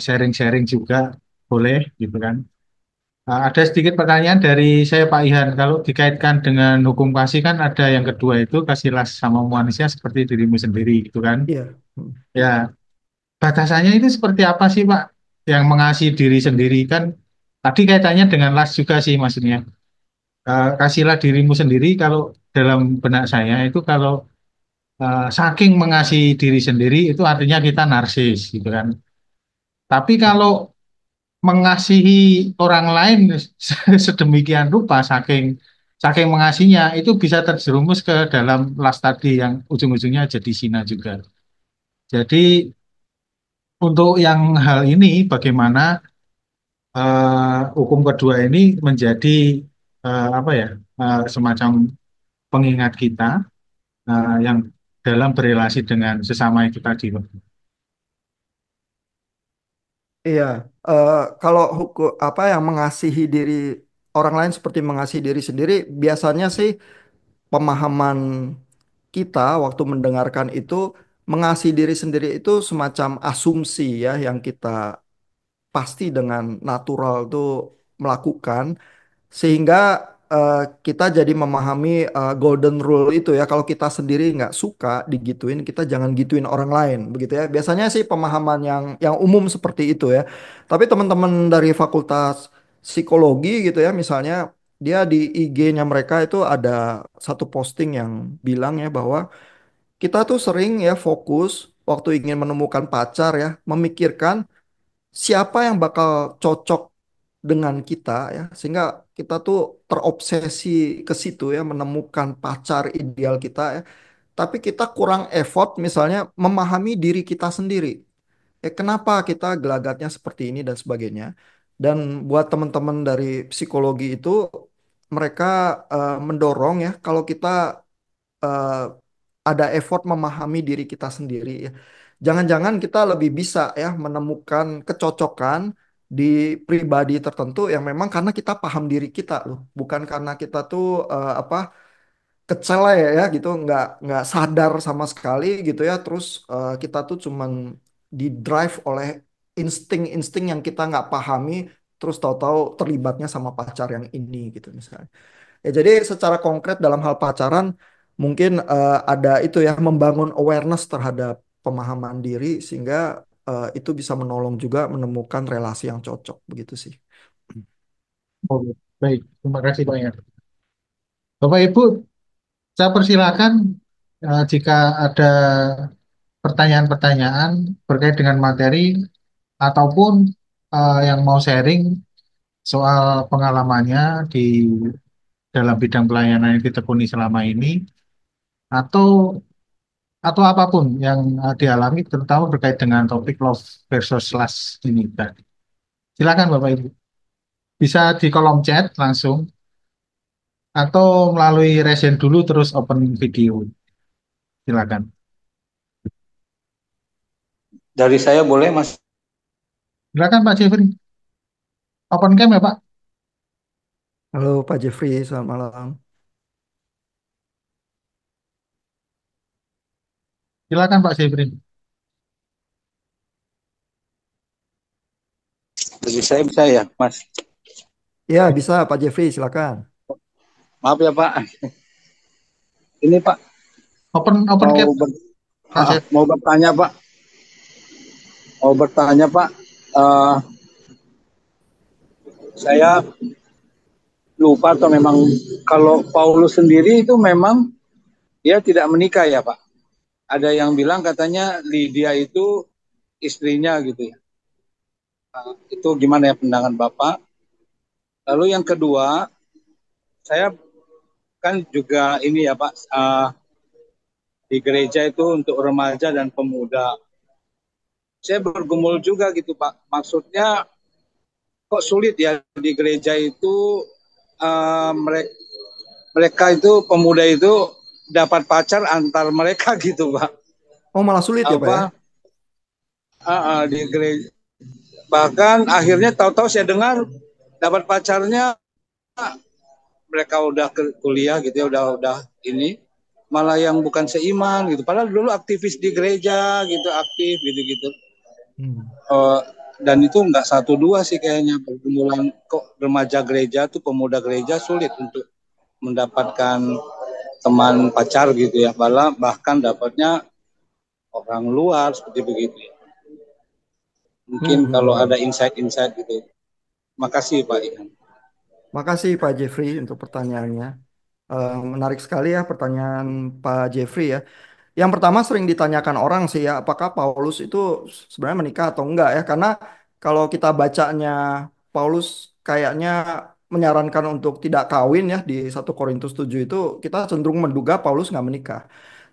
sharing-sharing juga, boleh, gitu kan. Ada sedikit pertanyaan dari saya Pak Ihan. Kalau dikaitkan dengan hukum kasih kan ada yang kedua itu kasihlah sama manusia seperti dirimu sendiri, gitu kan. Iya. Hmm. Ya, batasannya itu seperti apa sih Pak? Yang mengasihi diri sendiri kan. Tadi kaitannya dengan las juga sih maksudnya. Kasihlah dirimu sendiri kalau dalam benak saya itu kalau saking mengasihi diri sendiri itu artinya kita narsis gitu kan. Tapi kalau mengasihi orang lain sedemikian rupa saking saking mengasihinya itu bisa terjerumus ke dalam las tadi yang ujung-ujungnya jadi zina juga. Jadi untuk yang hal ini bagaimana hukum kedua ini menjadi apa ya semacam pengingat kita yang dalam berelasi dengan sesama itu tadi, Pak. Iya, eh, kalau hukum apa yang mengasihi diri orang lain seperti mengasihi diri sendiri, biasanya sih pemahaman kita waktu mendengarkan itu mengasihi diri sendiri itu semacam asumsi ya yang kita pasti dengan natural tuh melakukan sehingga eh, kita jadi memahami golden rule itu ya kalau kita sendiri nggak suka digituin kita jangan gituin orang lain begitu ya biasanya sih pemahaman yang umum seperti itu ya tapi teman-teman dari fakultas psikologi gitu ya misalnya dia di IG-nya mereka itu ada satu posting yang bilang ya bahwa kita tuh sering ya fokus waktu ingin menemukan pacar ya memikirkan siapa yang bakal cocok dengan kita ya sehingga kita tuh terobsesi ke situ ya menemukan pacar ideal kita ya tapi kita kurang effort misalnya memahami diri kita sendiri ya kenapa kita gelagatnya seperti ini dan sebagainya dan buat teman-teman dari psikologi itu mereka mendorong ya kalau kita eh, ada effort memahami diri kita sendiri ya. Jangan-jangan kita lebih bisa ya menemukan kecocokan di pribadi tertentu yang memang karena kita paham diri kita loh, bukan karena kita tuh apa kecele ya gitu, nggak sadar sama sekali gitu ya. Terus kita tuh cuman di drive oleh insting-insting yang kita nggak pahami, terus tahu-tahu terlibatnya sama pacar yang ini gitu misalnya. Ya, jadi secara konkret dalam hal pacaran mungkin ada itu ya membangun awareness terhadap pemahaman diri sehingga itu bisa menolong juga menemukan relasi yang cocok begitu sih. Oh, baik, terima kasih Pak Ihan. Bapak Ibu, saya persilakan jika ada pertanyaan-pertanyaan berkait dengan materi ataupun yang mau sharing soal pengalamannya di dalam bidang pelayanan yang ditekuni selama ini atau apapun yang dialami terutama berkait dengan topik love versus lust ini tadi. Silakan Bapak Ibu. Bisa di kolom chat langsung atau melalui resen dulu terus open video. Silakan. Dari saya boleh, Mas? Silakan Pak Jeffrey. Open cam ya Pak. Halo Pak Jeffrey, selamat malam. Silakan Pak Jeffrey. Dari saya bisa ya, Mas? Ya, bisa Pak Jeffrey, silakan. Maaf ya, Pak. Ini Pak Open mau cam ber, Pak Jeff. mau bertanya, Pak. Mau bertanya, Pak. Eh, saya lupa atau memang kalau Paulus sendiri itu memang dia tidak menikah ya, Pak. Ada yang bilang katanya Lydia itu istrinya gitu ya. Itu gimana ya pandangan Bapak? Lalu yang kedua, saya kan juga ini ya Pak, di gereja itu untuk remaja dan pemuda. Saya bergumul juga gitu Pak. Maksudnya kok sulit ya di gereja itu mereka mereka itu pemuda itu dapat pacar antar mereka gitu Pak. Oh, malah sulit ya Pak ya? Apa di gereja bahkan akhirnya tahu-tahu saya dengar dapat pacarnya mereka udah kuliah gitu ya udah ini malah yang bukan seiman gitu padahal dulu aktivis di gereja gitu aktif gitu gitu. Hmm. uh, dan itu nggak satu dua sih kayaknya pergumulan kok remaja gereja tuh pemuda gereja sulit untuk mendapatkan teman pacar gitu ya bahkan dapatnya orang luar seperti begitu ya. Mungkin Hmm, kalau hmm. ada insight-insight gitu. Makasih Pak Ian. Makasih Pak Jeffrey untuk pertanyaannya. Menarik sekali ya pertanyaan Pak Jeffrey ya. Yang pertama sering ditanyakan orang sih ya, apakah Paulus itu sebenarnya menikah atau enggak ya? Karena kalau kita bacanya Paulus kayaknya menyarankan untuk tidak kawin ya di 1 Korintus 7 itu kita cenderung menduga Paulus nggak menikah.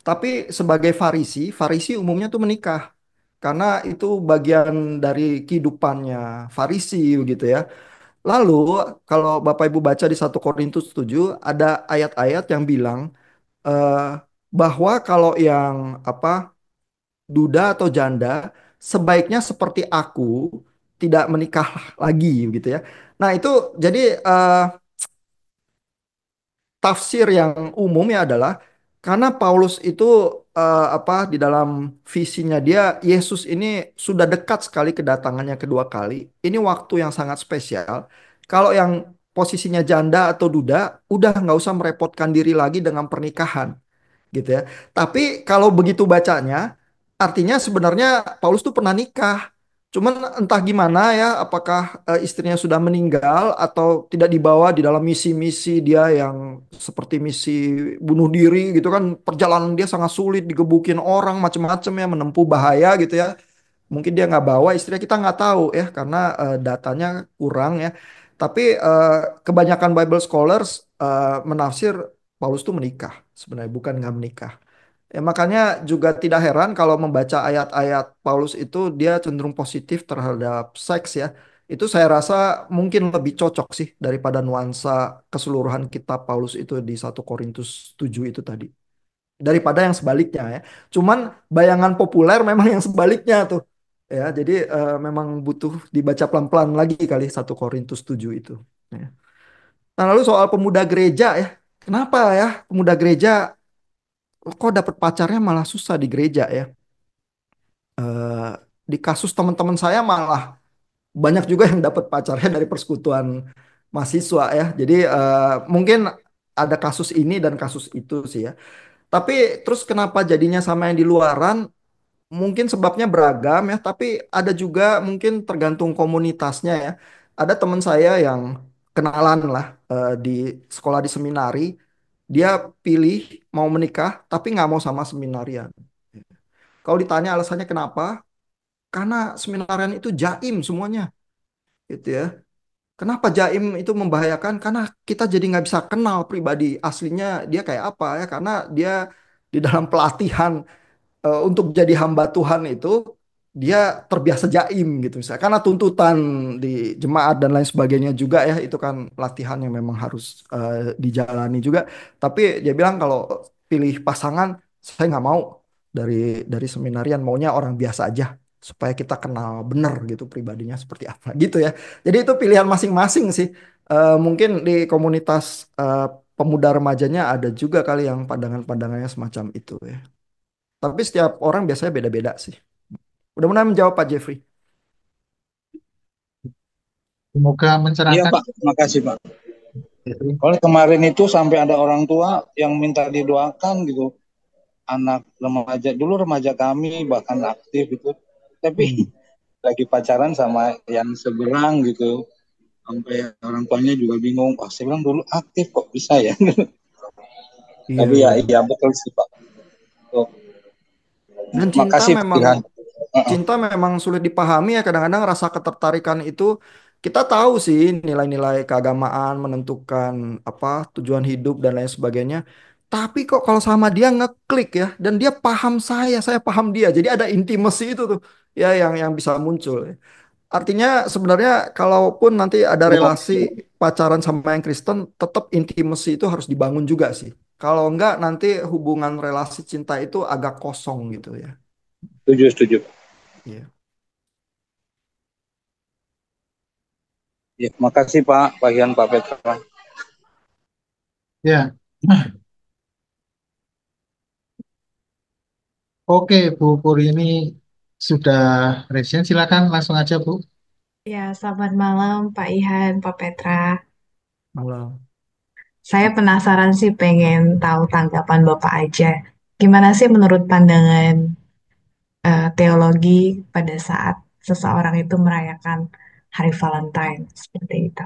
Tapi sebagai Farisi, Farisi umumnya tuh menikah. Karena itu bagian dari kehidupannya Farisi gitu ya. Lalu kalau Bapak Ibu baca di 1 Korintus 7 ada ayat-ayat yang bilang eh, bahwa kalau yang apa duda atau janda sebaiknya seperti aku tidak menikah lagi gitu ya. Nah, itu jadi tafsir yang umumnya adalah karena Paulus itu di dalam visinya dia Yesus ini sudah dekat sekali kedatangannya kedua kali. Ini waktu yang sangat spesial. Kalau yang posisinya janda atau duda udah nggak usah merepotkan diri lagi dengan pernikahan gitu ya. Tapi kalau begitu bacanya, artinya sebenarnya Paulus tuh pernah nikah. Cuman entah gimana ya, apakah istrinya sudah meninggal atau tidak dibawa di dalam misi-misi dia yang seperti misi bunuh diri gitu kan. Perjalanan dia sangat sulit, digebukin orang macam-macam ya, menempuh bahaya gitu ya. Mungkin dia nggak bawa istrinya kita nggak tahu ya karena datanya kurang ya. Tapi kebanyakan Bible scholars menafsir Paulus tuh menikah sebenarnya bukan nggak menikah. Ya, makanya juga tidak heran kalau membaca ayat-ayat Paulus itu dia cenderung positif terhadap seks ya. Itu saya rasa mungkin lebih cocok sih daripada nuansa keseluruhan kitab Paulus itu di 1 Korintus 7 itu tadi. Daripada yang sebaliknya ya. Cuman bayangan populer memang yang sebaliknya tuh. Ya, jadi memang butuh dibaca pelan-pelan lagi kali 1 Korintus 7 itu. Ya. Nah, lalu soal pemuda gereja ya. Kenapa ya pemuda gereja kok dapat pacarnya malah susah di gereja ya? Eh, di kasus teman-teman saya malah banyak juga yang dapat pacarnya dari persekutuan mahasiswa ya. Jadi mungkin ada kasus ini dan kasus itu sih ya. Tapi terus kenapa jadinya sama yang di luaran? Mungkin sebabnya beragam ya, tapi ada juga mungkin tergantung komunitasnya ya. Ada teman saya yang kenalan lah di sekolah di seminari, dia pilih mau menikah tapi nggak mau sama seminarian. Kalau ditanya alasannya kenapa? Karena seminarian itu jaim semuanya, gitu ya. Kenapa jaim itu membahayakan? Karena kita jadi nggak bisa kenal pribadi aslinya dia kayak apa ya, karena dia di dalam pelatihan untuk jadi hamba Tuhan itu dia terbiasa jaim gitu misalnya karena tuntutan di jemaat dan lain sebagainya juga ya itu kan latihan yang memang harus dijalani juga tapi dia bilang kalau pilih pasangan saya nggak mau dari seminarian maunya orang biasa aja supaya kita kenal bener gitu pribadinya seperti apa gitu ya jadi itu pilihan masing-masing sih. Mungkin di komunitas eh, pemuda remajanya ada juga kali yang pandangan-pandangannya semacam itu ya tapi setiap orang biasanya beda-beda sih. Mudah-mudahan menjawab Pak Jeffrey. Semoga Iya mencerahkan. Pak, makasih Pak. Gitu. Oleh kemarin itu sampai ada orang tua yang minta didoakan gitu, anak remaja dulu remaja kami bahkan aktif gitu, tapi Hmm. lagi pacaran sama yang seberang gitu, sampai orang tuanya juga bingung. Wah, saya bilang dulu aktif kok bisa ya. Iya, Tapi ya iya. iya betul sih Pak. Tuh, Dan makasih Pak. cinta memang sulit dipahami ya kadang-kadang rasa ketertarikan itu kita tahu sih nilai-nilai keagamaan menentukan apa tujuan hidup dan lain sebagainya. Tapi kok kalau sama dia ngeklik ya dan dia paham saya paham dia. Jadi ada intimacy itu tuh ya yang bisa muncul. Ya. Artinya sebenarnya kalaupun nanti ada relasi pacaran sama yang Kristen, tetap intimacy itu harus dibangun juga sih. Kalau enggak nanti hubungan relasi cinta itu agak kosong gitu ya. Setuju, setuju. Iya. Ya, makasih Pak, Pak Ian, Pak Petra. Ya, oke Bu Puri ini sudah resen. Silakan langsung aja Bu. Ya, selamat malam Pak Ihan, Pak Petra. Malam. Saya penasaran sih pengen tahu tanggapan Bapak aja. Gimana sih menurut pandangan teologi pada saat seseorang itu merayakan Hari Valentine seperti itu?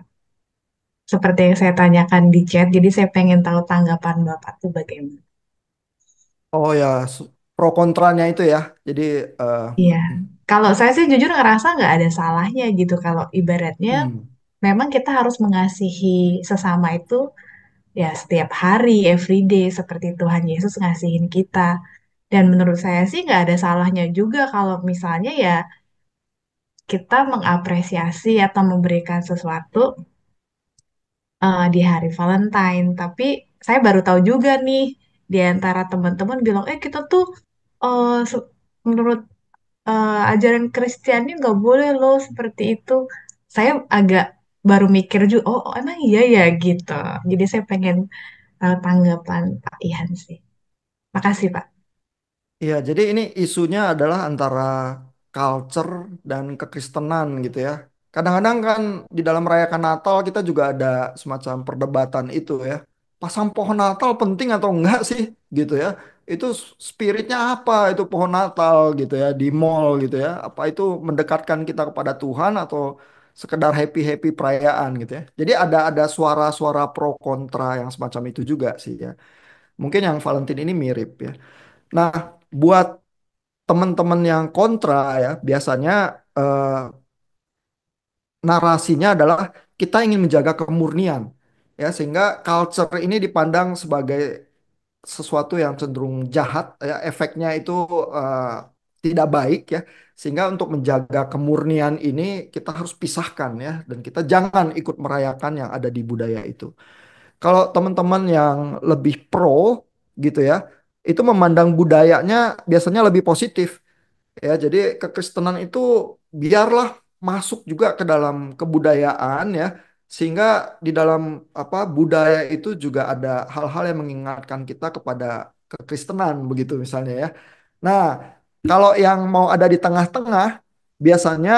Seperti yang saya tanyakan di chat, jadi saya pengen tahu tanggapan Bapak tuh bagaimana. Oh ya, pro kontranya itu ya. Jadi, Iya, kalau saya sih jujur ngerasa nggak ada salahnya gitu. Kalau ibaratnya hmm. memang kita harus mengasihi sesama itu ya setiap hari, everyday, seperti Tuhan Yesus ngasihin kita. Dan menurut saya sih nggak ada salahnya juga kalau misalnya ya kita mengapresiasi atau memberikan sesuatu di hari Valentine. Tapi saya baru tahu juga nih di antara teman-teman bilang, kita tuh menurut ajaran Kristiani nggak boleh loh seperti itu. Saya agak baru mikir juga, oh, emang iya ya gitu. Jadi saya pengen tahu tanggapan Pak Ihan sih. Makasih, Pak. Iya, jadi ini isunya adalah antara culture dan kekristenan gitu ya. Kadang-kadang kan di dalam merayakan Natal kita juga ada semacam perdebatan itu ya. Pasang pohon Natal penting atau enggak sih gitu ya. Itu spiritnya apa itu pohon Natal gitu ya di mall gitu ya. Apa itu mendekatkan kita kepada Tuhan atau sekedar happy-happy perayaan gitu ya. Jadi ada suara-suara pro kontra yang semacam itu juga sih ya. Mungkin yang Valentine ini mirip ya. Nah, buat teman-teman yang kontra ya, biasanya eh, narasinya adalah kita ingin menjaga kemurnian ya, sehingga culture ini dipandang sebagai sesuatu yang cenderung jahat ya, efeknya itu eh, tidak baik ya, sehingga untuk menjaga kemurnian ini kita harus pisahkan ya, dan kita jangan ikut merayakan yang ada di budaya itu. Kalau teman-teman yang lebih pro gitu ya, itu memandang budayanya biasanya lebih positif. Ya, jadi kekristenan itu biarlah masuk juga ke dalam kebudayaan ya, sehingga di dalam apa budaya itu juga ada hal-hal yang mengingatkan kita kepada kekristenan begitu misalnya ya. Nah, kalau yang mau ada di tengah-tengah biasanya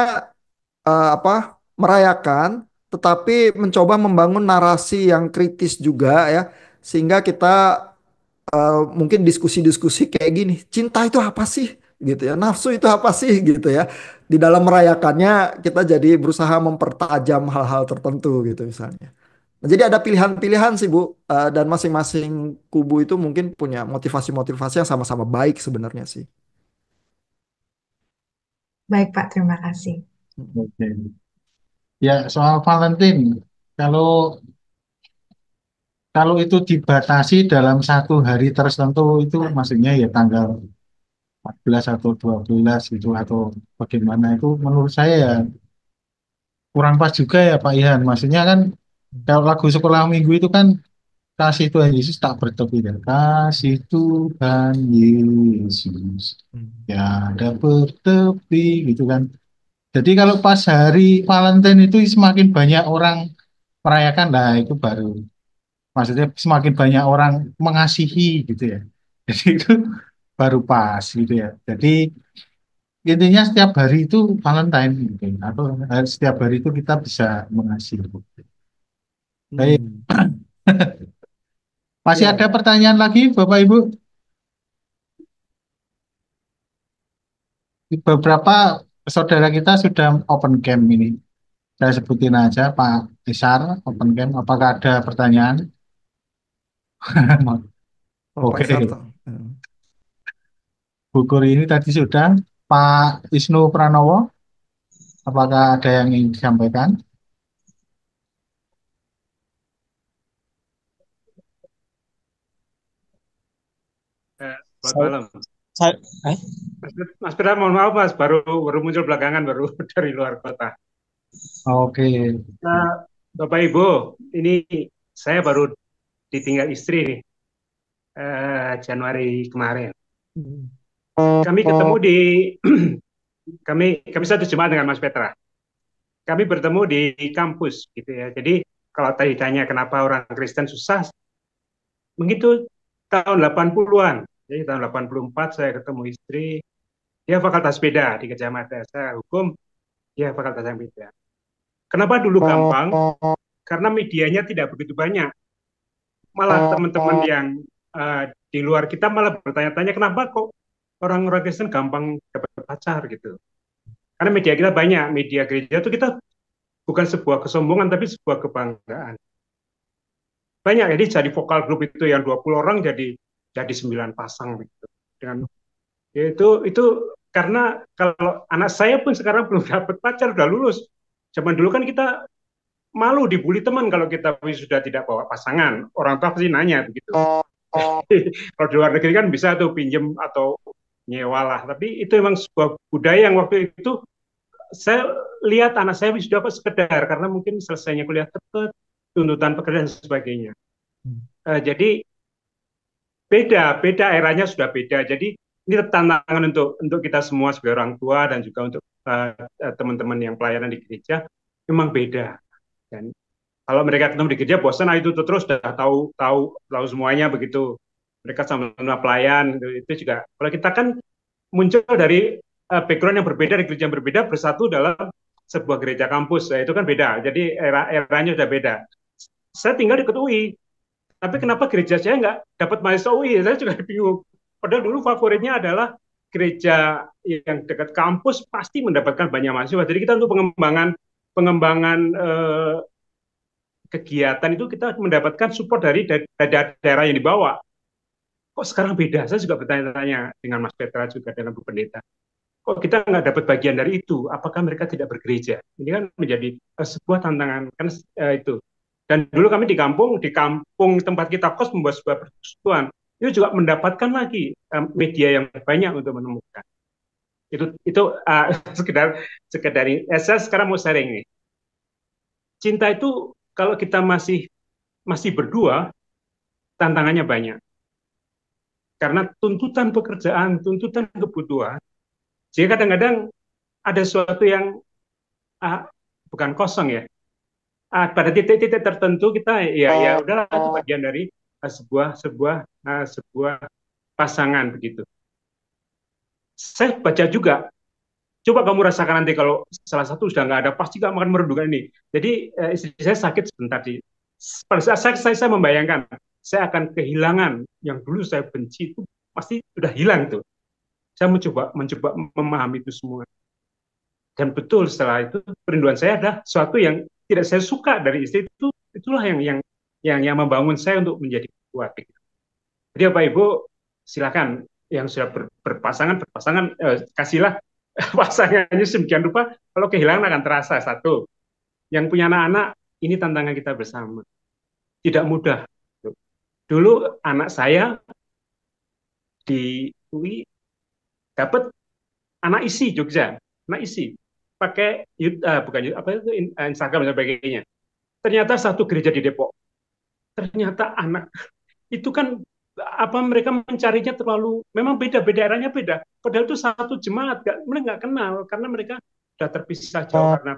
apa merayakan tetapi mencoba membangun narasi yang kritis juga ya, sehingga kita mungkin diskusi-diskusi kayak gini, cinta itu apa sih? Gitu ya, nafsu itu apa sih? Gitu ya. Di dalam merayakannya kita jadi berusaha mempertajam hal-hal tertentu gitu misalnya. Nah, jadi ada pilihan-pilihan sih Bu, dan masing-masing kubu itu mungkin punya motivasi-motivasi yang sama-sama baik sebenarnya sih. Baik, Pak. Terima kasih. Oke. Ya, soal Valentine. Kalau kalau itu dibatasi dalam satu hari tertentu itu maksudnya ya tanggal 14 atau 12 gitu atau bagaimana itu menurut saya ya kurang pas juga ya Pak Ihan. Maksudnya kan kalau lagu sekolah minggu itu kan kasih Tuhan Yesus tak bertepi dan kasih Tuhan Yesus Hmm. ya ada bertepi gitu kan. Jadi kalau pas hari Valentine itu semakin banyak orang merayakan, nah itu baru maksudnya semakin banyak orang mengasihi gitu ya. Jadi itu baru pas gitu ya. Jadi intinya setiap hari itu Valentine gitu atau setiap hari itu kita bisa mengasihi. Baik, Hmm. masih ada Ya, pertanyaan lagi Bapak Ibu? Beberapa saudara kita sudah open camp ini. Saya sebutin aja Pak Isar open camp. Apakah ada pertanyaan? Bapak Oke, Sarto. Bu Kuri ini tadi sudah. Pak Isnu Pranowo, apakah ada yang ingin disampaikan? Selamat Saya, malam. saya, eh, Mas Bram, mohon maaf Mas, baru muncul belakangan, baru dari luar kota. Oke, Nah, Bapak Ibu, ini saya baru ditinggal istri nih, Januari kemarin. Hmm. Kami ketemu di kami satu jemaat dengan Mas Petra. Kami bertemu di kampus gitu ya. Jadi kalau tadi tanya kenapa orang Kristen susah, begitu tahun 80-an. Jadi tahun 84 saya ketemu istri, dia fakultas beda di kecamatan. Saya hukum, dia fakultas yang beda. Kenapa dulu gampang? Karena medianya tidak begitu banyak. Malah teman-teman yang di luar kita malah bertanya-tanya kenapa kok orang-orang Kristen gampang dapat pacar gitu. Karena media kita banyak, media gereja itu kita bukan sebuah kesombongan tapi sebuah kebanggaan. Banyak jadi vokal grup itu yang 20 orang jadi 9 pasang gitu. Dengan itu karena kalau anak saya pun sekarang belum dapat pacar udah lulus. Zaman dulu kan kita malu dibully teman kalau kita sudah tidak bawa pasangan. Orang tua pasti nanya begitu. Kalau di luar negeri kan bisa tuh pinjem atau nyewa lah. Tapi itu memang sebuah budaya yang waktu itu saya lihat anak saya sudah kok sekedar karena mungkin selesainya kuliah cepat, tuntutan pekerjaan dan sebagainya. Jadi beda eranya sudah beda. Jadi ini tantangan untuk kita semua sebagai orang tua dan juga untuk teman-teman yang pelayanan di gereja memang beda. Dan kalau mereka ketemu di gereja bosan, itu terus sudah tahu semuanya begitu. Mereka sama-sama pelayan itu juga. Kalau kita kan muncul dari background yang berbeda, dari gereja yang berbeda, bersatu dalam sebuah gereja kampus. Itu kan beda. Jadi eranya sudah beda. Saya tinggal di UI, tapi kenapa gereja saya nggak dapat mahasiswa UI? Saya juga bingung. Padahal dulu favoritnya adalah gereja yang dekat kampus pasti mendapatkan banyak mahasiswa. Jadi kita untuk pengembangan kegiatan itu kita mendapatkan support dari daerah yang dibawa. Kok sekarang beda? Saya juga bertanya-tanya dengan Mas Petra juga dengan Bu Pendeta. Kok kita nggak dapat bagian dari itu? Apakah mereka tidak bergereja? Ini kan menjadi sebuah tantangan kan itu. Dan dulu kami di kampung tempat kita kos membuat sebuah persekutuan. Itu juga mendapatkan lagi media yang banyak untuk menemukan. Itu sekedar ini. Saya sekarang mau sharing nih. Cinta itu kalau kita masih berdua, tantangannya banyak. Karena tuntutan pekerjaan, tuntutan kebutuhan, jadi kadang-kadang ada sesuatu yang bukan kosong ya. Pada titik-titik tertentu kita ya udahlah itu bagian dari sebuah pasangan begitu. Saya baca juga. Coba kamu rasakan nanti kalau salah satu sudah nggak ada, pasti kamu akan merindukan ini. Jadi istri saya sakit sebentar pada saat saya membayangkan saya akan kehilangan yang dulu saya benci itu pasti sudah hilang tuh. Saya mencoba memahami itu semua. Dan betul setelah itu perinduan saya adalah sesuatu yang tidak saya suka dari istri itu, itulah yang membangun saya untuk menjadi kuat. Jadi Bapak Ibu silakan yang sudah berpasangan kasihlah pasangannya sedemikian rupa, kalau kehilangan akan terasa. Satu, yang punya anak-anak ini tantangan kita bersama, tidak mudah. Dulu anak saya di UI dapat anak isi Jogja, anak isi pakai bukan apa itu Instagram dan sebagainya. Ternyata satu gereja di Depok. Ternyata anak itu kan apa mereka mencarinya terlalu memang beda-beda eranya beda. Padahal itu satu jemaat, mereka nggak kenal karena mereka sudah terpisah jauh karena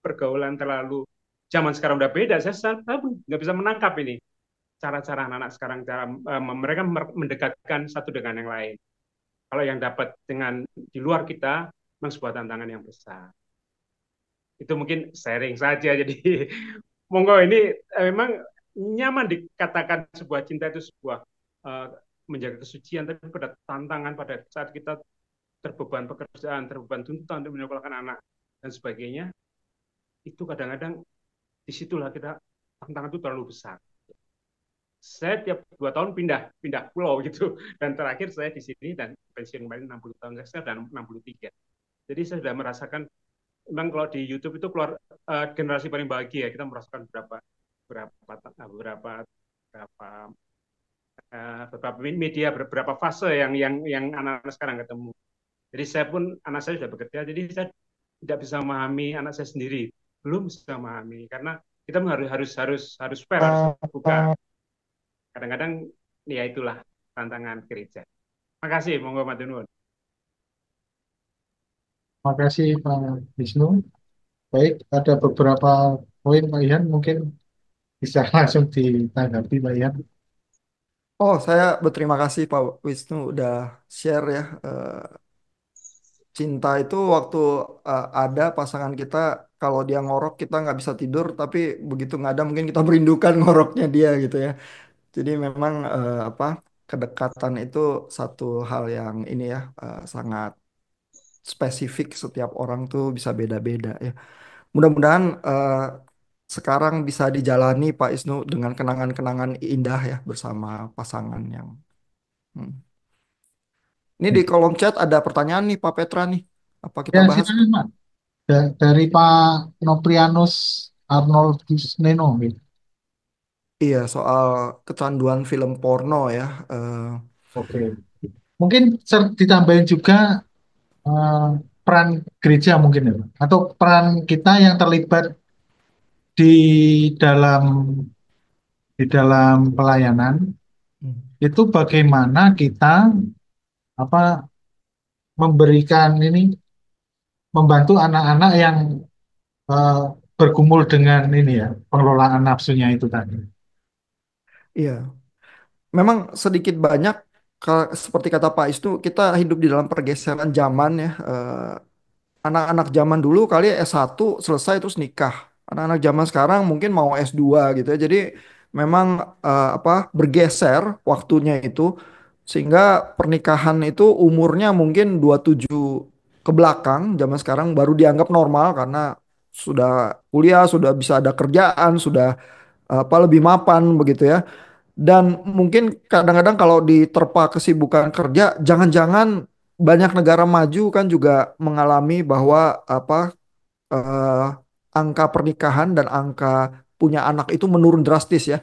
pergaulan terlalu zaman sekarang udah beda. Saya pun nggak bisa menangkap ini cara-cara anak-anak sekarang cara mereka mendekatkan satu dengan yang lain. Kalau yang dapat dengan di luar kita memang sebuah tantangan yang besar. Itu mungkin sharing saja. Jadi monggo ini memang nyaman dikatakan sebuah cinta itu sebuah uh, menjaga kesucian, tapi pada tantangan pada saat kita terbeban pekerjaan, terbeban tuntutan untuk menyekolahkan anak dan sebagainya, itu kadang-kadang disitulah kita tantangan itu terlalu besar. Saya tiap 2 tahun pindah pulau gitu, dan terakhir saya di sini dan pensiun kemarin 60 tahun saya dan 63. Jadi saya sudah merasakan memang kalau di YouTube itu keluar generasi paling bahagia, kita merasakan beberapa beberapa media, beberapa fase yang anak-anak sekarang ketemu. Jadi saya pun anak saya sudah bekerja, jadi saya tidak bisa memahami anak saya sendiri, belum bisa memahami karena kita harus fair, harus buka. Kadang-kadang ya itulah tantangan gereja. Makasih, monggo matur nuwun. Makasih Pak Wisnu. Baik, ada beberapa poin Pak Ihan mungkin bisa langsung ditanggapi Pak Ihan. Oh, saya berterima kasih Pak Wisnu udah share ya. Cinta itu waktu ada pasangan kita, kalau dia ngorok kita nggak bisa tidur, tapi begitu nggak ada mungkin kita merindukan ngoroknya dia gitu ya. Jadi memang apa, kedekatan itu satu hal yang ini ya, sangat spesifik, setiap orang tuh bisa beda-beda ya. Mudah-mudahan sekarang bisa dijalani Pak Isnu dengan kenangan-kenangan indah ya bersama pasangan yang. Hmm. Ini di kolom chat ada pertanyaan nih Pak Petra nih. Apa kita Ya, bahas? silakan Pak. Dari Pak Noprianus Arnoldus Neno. Gitu. Iya, soal kecanduan film porno ya. Oke. Mungkin ditambahin juga eh, peran gereja mungkin ya, Pak. Atau peran kita yang terlibat dalam di dalam pelayanan itu bagaimana kita apa memberikan ini membantu anak-anak yang eh, bergumul dengan ini ya pengelolaan nafsunya itu tadi. Iya, memang sedikit banyak seperti kata Pak Isnu, kita hidup di dalam pergeseran zaman ya. Anak-anak zaman dulu kali S1 selesai terus nikah. Anak-anak zaman sekarang mungkin mau S2 gitu ya. Jadi memang apa, bergeser waktunya itu, sehingga pernikahan itu umurnya mungkin 27 ke belakang zaman sekarang baru dianggap normal karena sudah kuliah, sudah bisa ada kerjaan, sudah apa, lebih mapan begitu ya. Dan mungkin kadang-kadang kalau diterpa kesibukan kerja, jangan-jangan banyak negara maju kan juga mengalami bahwa apa, eh, angka pernikahan dan angka punya anak itu menurun drastis ya.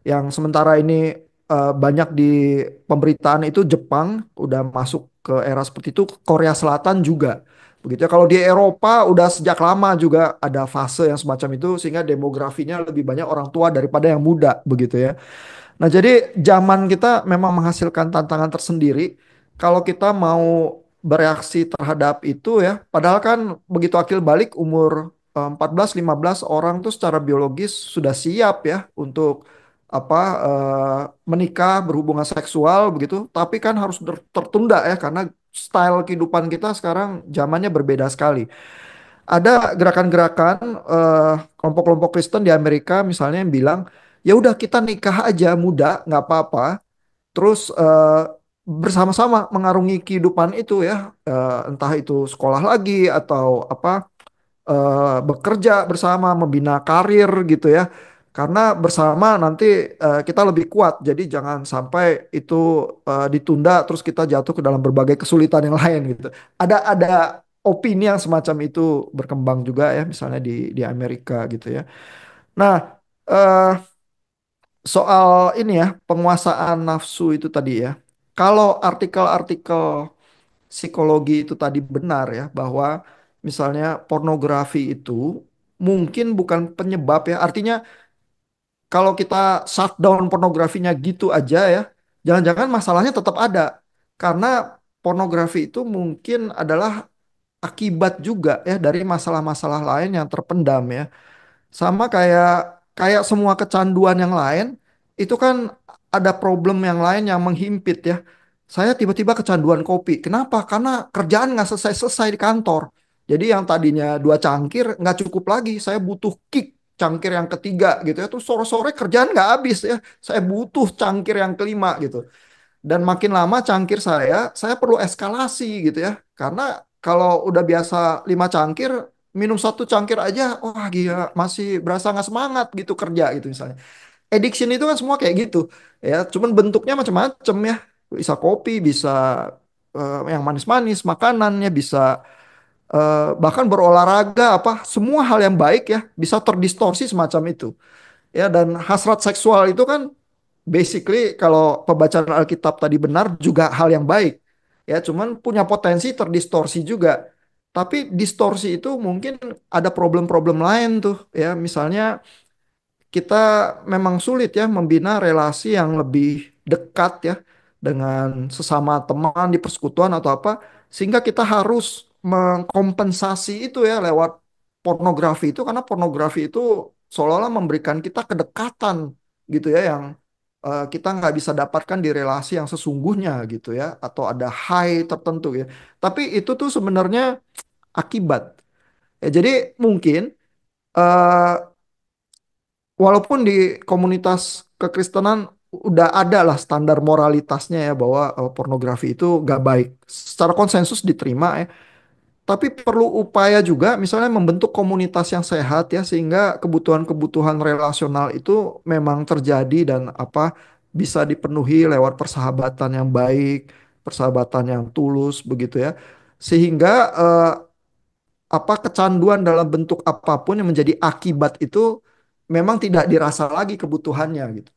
Yang sementara ini banyak di pemberitaan itu Jepang udah masuk ke era seperti itu, Korea Selatan juga. Begitu ya. Kalau di Eropa udah sejak lama juga ada fase yang semacam itu, sehingga demografinya lebih banyak orang tua daripada yang muda begitu ya. Nah, jadi zaman kita memang menghasilkan tantangan tersendiri. Kalau kita mau bereaksi terhadap itu ya, padahal kan begitu akil balik umur 14-15 orang tuh secara biologis sudah siap ya untuk apa, menikah, berhubungan seksual begitu. Tapi kan harus tertunda ya karena style kehidupan kita sekarang zamannya berbeda sekali. Ada gerakan-gerakan kelompok-kelompok Kristen di Amerika misalnya yang bilang, ya udah kita nikah aja muda nggak apa-apa, terus bersama-sama mengarungi kehidupan itu ya. Entah itu sekolah lagi atau apa, bekerja bersama, membina karir gitu ya, karena bersama nanti kita lebih kuat, jadi jangan sampai itu ditunda terus kita jatuh ke dalam berbagai kesulitan yang lain gitu. Ada opini yang semacam itu berkembang juga ya misalnya di Amerika gitu ya. Nah, eh, soal ini ya, penguasaan nafsu itu tadi ya. Kalau artikel-artikel psikologi itu tadi benar ya, bahwa misalnya pornografi itu mungkin bukan penyebab ya. Artinya kalau kita shutdown pornografinya gitu aja ya, jangan-jangan masalahnya tetap ada. Karena pornografi itu mungkin adalah akibat juga ya dari masalah-masalah lain yang terpendam ya. Sama kayak kayak semua kecanduan yang lain, itu kan ada problem yang lain yang menghimpit ya. Saya tiba-tiba kecanduan kopi. Kenapa? Karena kerjaan nggak selesai-selesai di kantor. Jadi yang tadinya 2 cangkir nggak cukup lagi. Saya butuh kick cangkir yang ketiga gitu ya. Terus sore-sore kerjaan nggak habis ya. Saya butuh cangkir yang kelima gitu. Dan makin lama cangkir saya perlu eskalasi gitu ya. Karena kalau udah biasa 5 cangkir, minum 1 cangkir aja, wah gila, masih berasa nggak semangat gitu kerja gitu misalnya. Addiction itu kan semua kayak gitu ya. Cuman bentuknya macam-macam ya. Bisa kopi, bisa yang manis-manis, makanannya bisa bahkan berolahraga apa, semua hal yang baik ya bisa terdistorsi semacam itu. Ya dan hasrat seksual itu kan basically kalau pembacaan Alkitab tadi benar juga hal yang baik. Ya, cuman punya potensi terdistorsi juga. Tapi distorsi itu mungkin ada problem-problem lain tuh ya. Misalnya kita memang sulit ya membina relasi yang lebih dekat ya dengan sesama teman di persekutuan atau apa, sehingga kita harus mengkompensasi itu ya lewat pornografi itu, karena pornografi itu seolah-olah memberikan kita kedekatan gitu ya yang kita nggak bisa dapatkan di relasi yang sesungguhnya gitu ya, atau ada high tertentu ya, tapi itu tuh sebenarnya akibat ya. Jadi mungkin eh, walaupun di komunitas kekristenan udah ada lah standar moralitasnya ya bahwa pornografi itu gak baik. Secara konsensus diterima ya. Tapi perlu upaya juga misalnya membentuk komunitas yang sehat ya sehingga kebutuhan-kebutuhan relasional itu memang terjadi dan apa bisa dipenuhi lewat persahabatan yang baik, persahabatan yang tulus begitu ya. Sehingga apa kecanduan dalam bentuk apapun yang menjadi akibat itu memang tidak dirasa lagi kebutuhannya gitu.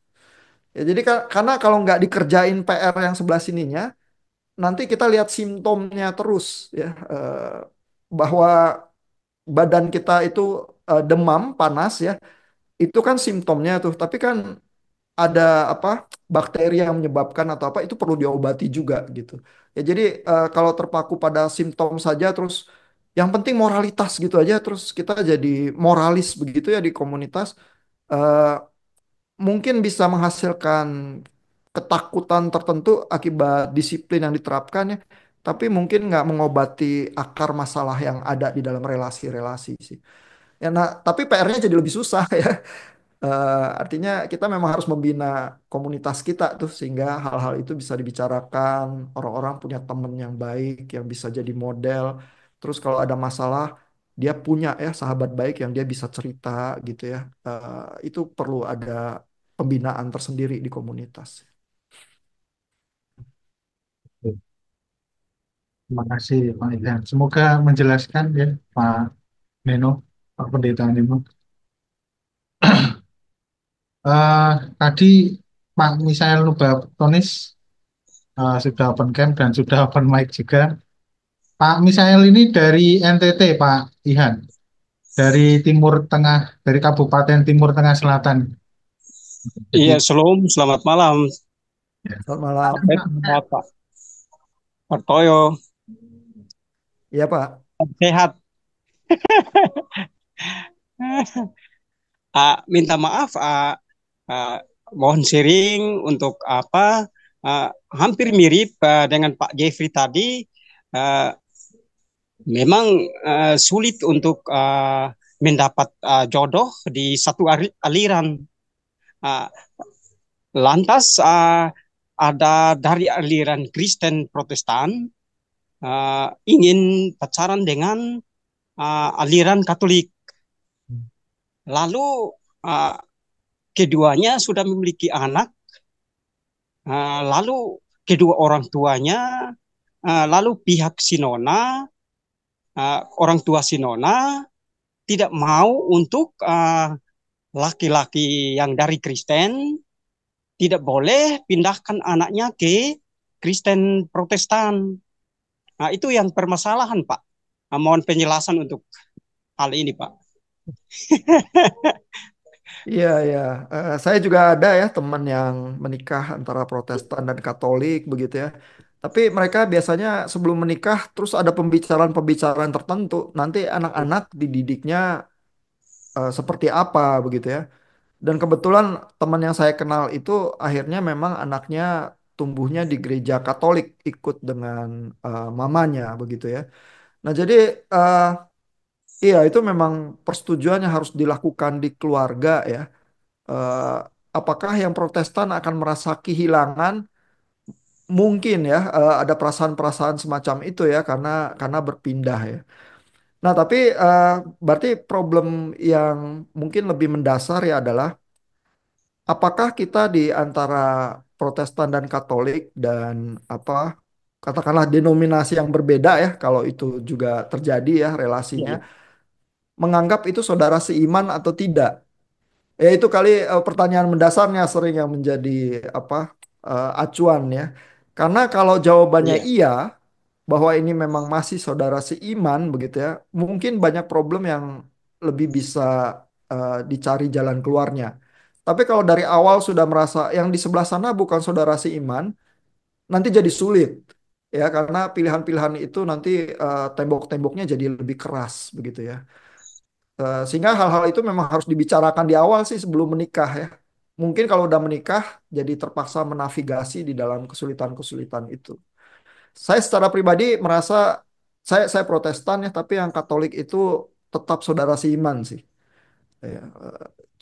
Ya, jadi karena kalau nggak dikerjain PR yang sebelah sininya, nanti kita lihat simptomnya terus ya, bahwa badan kita itu demam, panas ya, itu kan simptomnya tuh. Tapi kan ada apa bakteri yang menyebabkan atau apa itu perlu diobati juga gitu. Ya jadi kalau terpaku pada simptom saja terus yang penting moralitas gitu aja terus kita jadi moralis begitu ya di komunitas, eh, mungkin bisa menghasilkan ketakutan tertentu akibat disiplin yang diterapkan ya, tapi mungkin nggak mengobati akar masalah yang ada di dalam relasi-relasi sih. Ya, nah, tapi PR-nya jadi lebih susah ya. Artinya kita memang harus membina komunitas kita tuh sehingga hal-hal itu bisa dibicarakan, orang-orang punya teman yang baik yang bisa jadi model. Terus kalau ada masalah dia punya ya sahabat baik yang dia bisa cerita gitu ya. Itu perlu ada pembinaan tersendiri di komunitas. Terima kasih Pak Ilham. Semoga menjelaskan ya Pak Neno, Pak Pendeta Neno. Eh, Tadi Pak Misael Nubatonis sudah open cam dan sudah open mic juga. Pak Misael ini dari NTT Pak Ihan, dari Timur Tengah, dari Kabupaten Timur Tengah Selatan. Jadi Iya, selamat malam. ya, Selamat malam. Pak Partoyo, Iya Pak. sehat. Minta maaf, mohon sharing untuk apa? Hampir mirip dengan Pak Jeffrey tadi. Uh, Memang sulit untuk mendapat jodoh di satu aliran. Uh, Lantas ada dari aliran Kristen Protestan ingin pacaran dengan aliran Katolik. Lalu uh, keduanya sudah memiliki anak, lalu kedua orang tuanya, lalu pihak Sinona, orang tua Sinona tidak mau untuk laki-laki yang dari Kristen tidak boleh pindahkan anaknya ke Kristen Protestan. Nah, itu yang permasalahan, Pak. Nah, mohon penjelasan untuk hal ini, Pak. Iya, iya. Saya juga ada ya teman yang menikah antara Protestan dan Katolik begitu ya. Tapi mereka biasanya sebelum menikah terus ada pembicaraan-pembicaraan tertentu. Nanti anak-anak dididiknya seperti apa begitu ya. Dan kebetulan teman yang saya kenal itu akhirnya memang anaknya tumbuhnya di gereja Katolik ikut dengan mamanya begitu ya. Nah, jadi eh, iya itu memang persetujuan yang harus dilakukan di keluarga ya. eh, Apakah yang Protestan akan merasa kehilangan? Mungkin ya ada perasaan-perasaan semacam itu ya karena berpindah ya. Nah, tapi berarti problem yang mungkin lebih mendasar ya adalah apakah kita di antara Protestan dan Katolik dan apa katakanlah denominasi yang berbeda ya kalau itu juga terjadi ya Iya, relasinya iya. menganggap itu saudara seiman atau tidak? Ya itu kali pertanyaan mendasarnya sering yang menjadi apa acuan ya. Karena kalau jawabannya Iya. iya bahwa ini memang masih saudara seiman begitu ya, mungkin banyak problem yang lebih bisa dicari jalan keluarnya. Tapi kalau dari awal sudah merasa yang di sebelah sana bukan saudara seiman, nanti jadi sulit ya karena pilihan-pilihan itu nanti tembok-temboknya jadi lebih keras begitu ya. Sehingga hal-hal itu memang harus dibicarakan di awal sih sebelum menikah ya. Mungkin kalau udah menikah jadi terpaksa menavigasi di dalam kesulitan-kesulitan itu. Saya secara pribadi merasa saya Protestan ya, tapi yang Katolik itu tetap saudara seiman sih. Ya,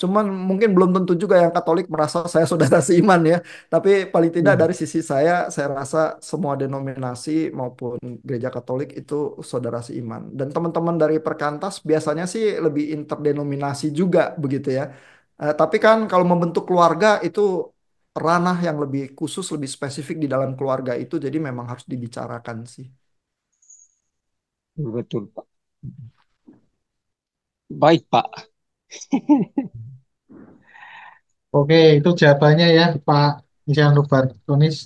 cuman mungkin belum tentu juga yang Katolik merasa saya saudara seiman ya. Tapi paling tidak Hmm. dari sisi saya rasa semua denominasi maupun gereja Katolik itu saudara seiman. Dan teman-teman dari Perkantas biasanya sih lebih interdenominasi juga begitu ya. Tapi kan kalau membentuk keluarga itu ranah yang lebih khusus, lebih spesifik di dalam keluarga itu, jadi memang harus dibicarakan sih. Betul, Pak. Baik, Pak. Oke, itu jawabannya ya Pak Isan Rubartonis.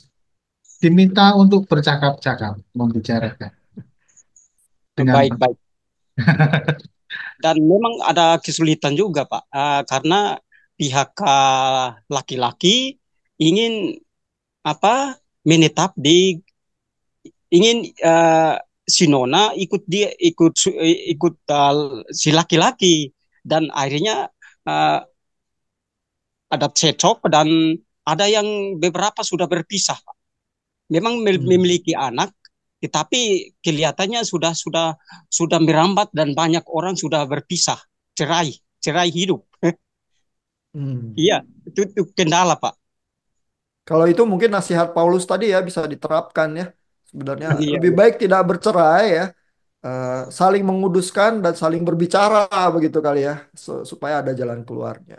Diminta untuk bercakap-cakap, membicarakan dengan Baik, baik. Dan memang ada kesulitan juga, Pak. Karena pihak laki-laki ingin apa menetap di ingin si Nona ikut si laki-laki dan akhirnya uh, ada cecok dan ada yang beberapa sudah berpisah. Memang Hmm. memiliki anak, tetapi kelihatannya sudah merambat dan banyak orang sudah berpisah, cerai, cerai hidup. Hmm. Iya, itu kendala, Pak. Kalau itu mungkin nasihat Paulus tadi ya bisa diterapkan ya. Sebenarnya Iya, lebih iya. baik tidak bercerai ya, saling menguduskan dan saling berbicara begitu kali ya, supaya ada jalan keluarnya.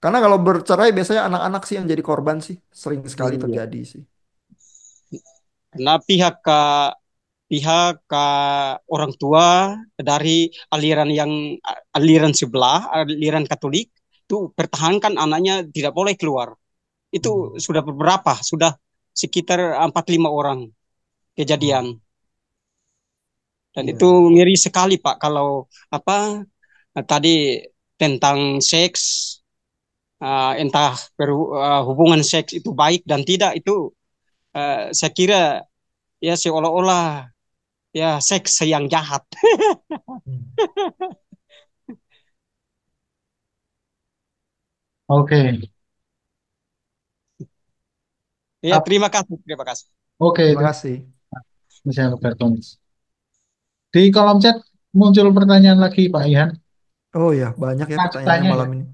Karena kalau bercerai biasanya anak-anak sih yang jadi korban sih, sering sekali Iya. terjadi sih. Karena pihak orang tua dari aliran sebelah, aliran Katolik itu pertahankan anaknya tidak boleh keluar. Itu Hmm. sudah beberapa, sudah sekitar 4-5 orang Oh, kejadian. Dan iya, itu iya. ngeri sekali, Pak, kalau apa tadi tentang seks, entah hubungan seks itu baik dan tidak itu saya kira ya seolah-olah ya seks yang jahat. Hmm. Oke. Ya, terima kasih, terima kasih. Oke, Terima itu kasih. misalnya Bertonis. Di kolom chat muncul pertanyaan lagi Pak Ihan. Oh ya, banyak ya pertanyaannya Lanjutannya ya. malam ini.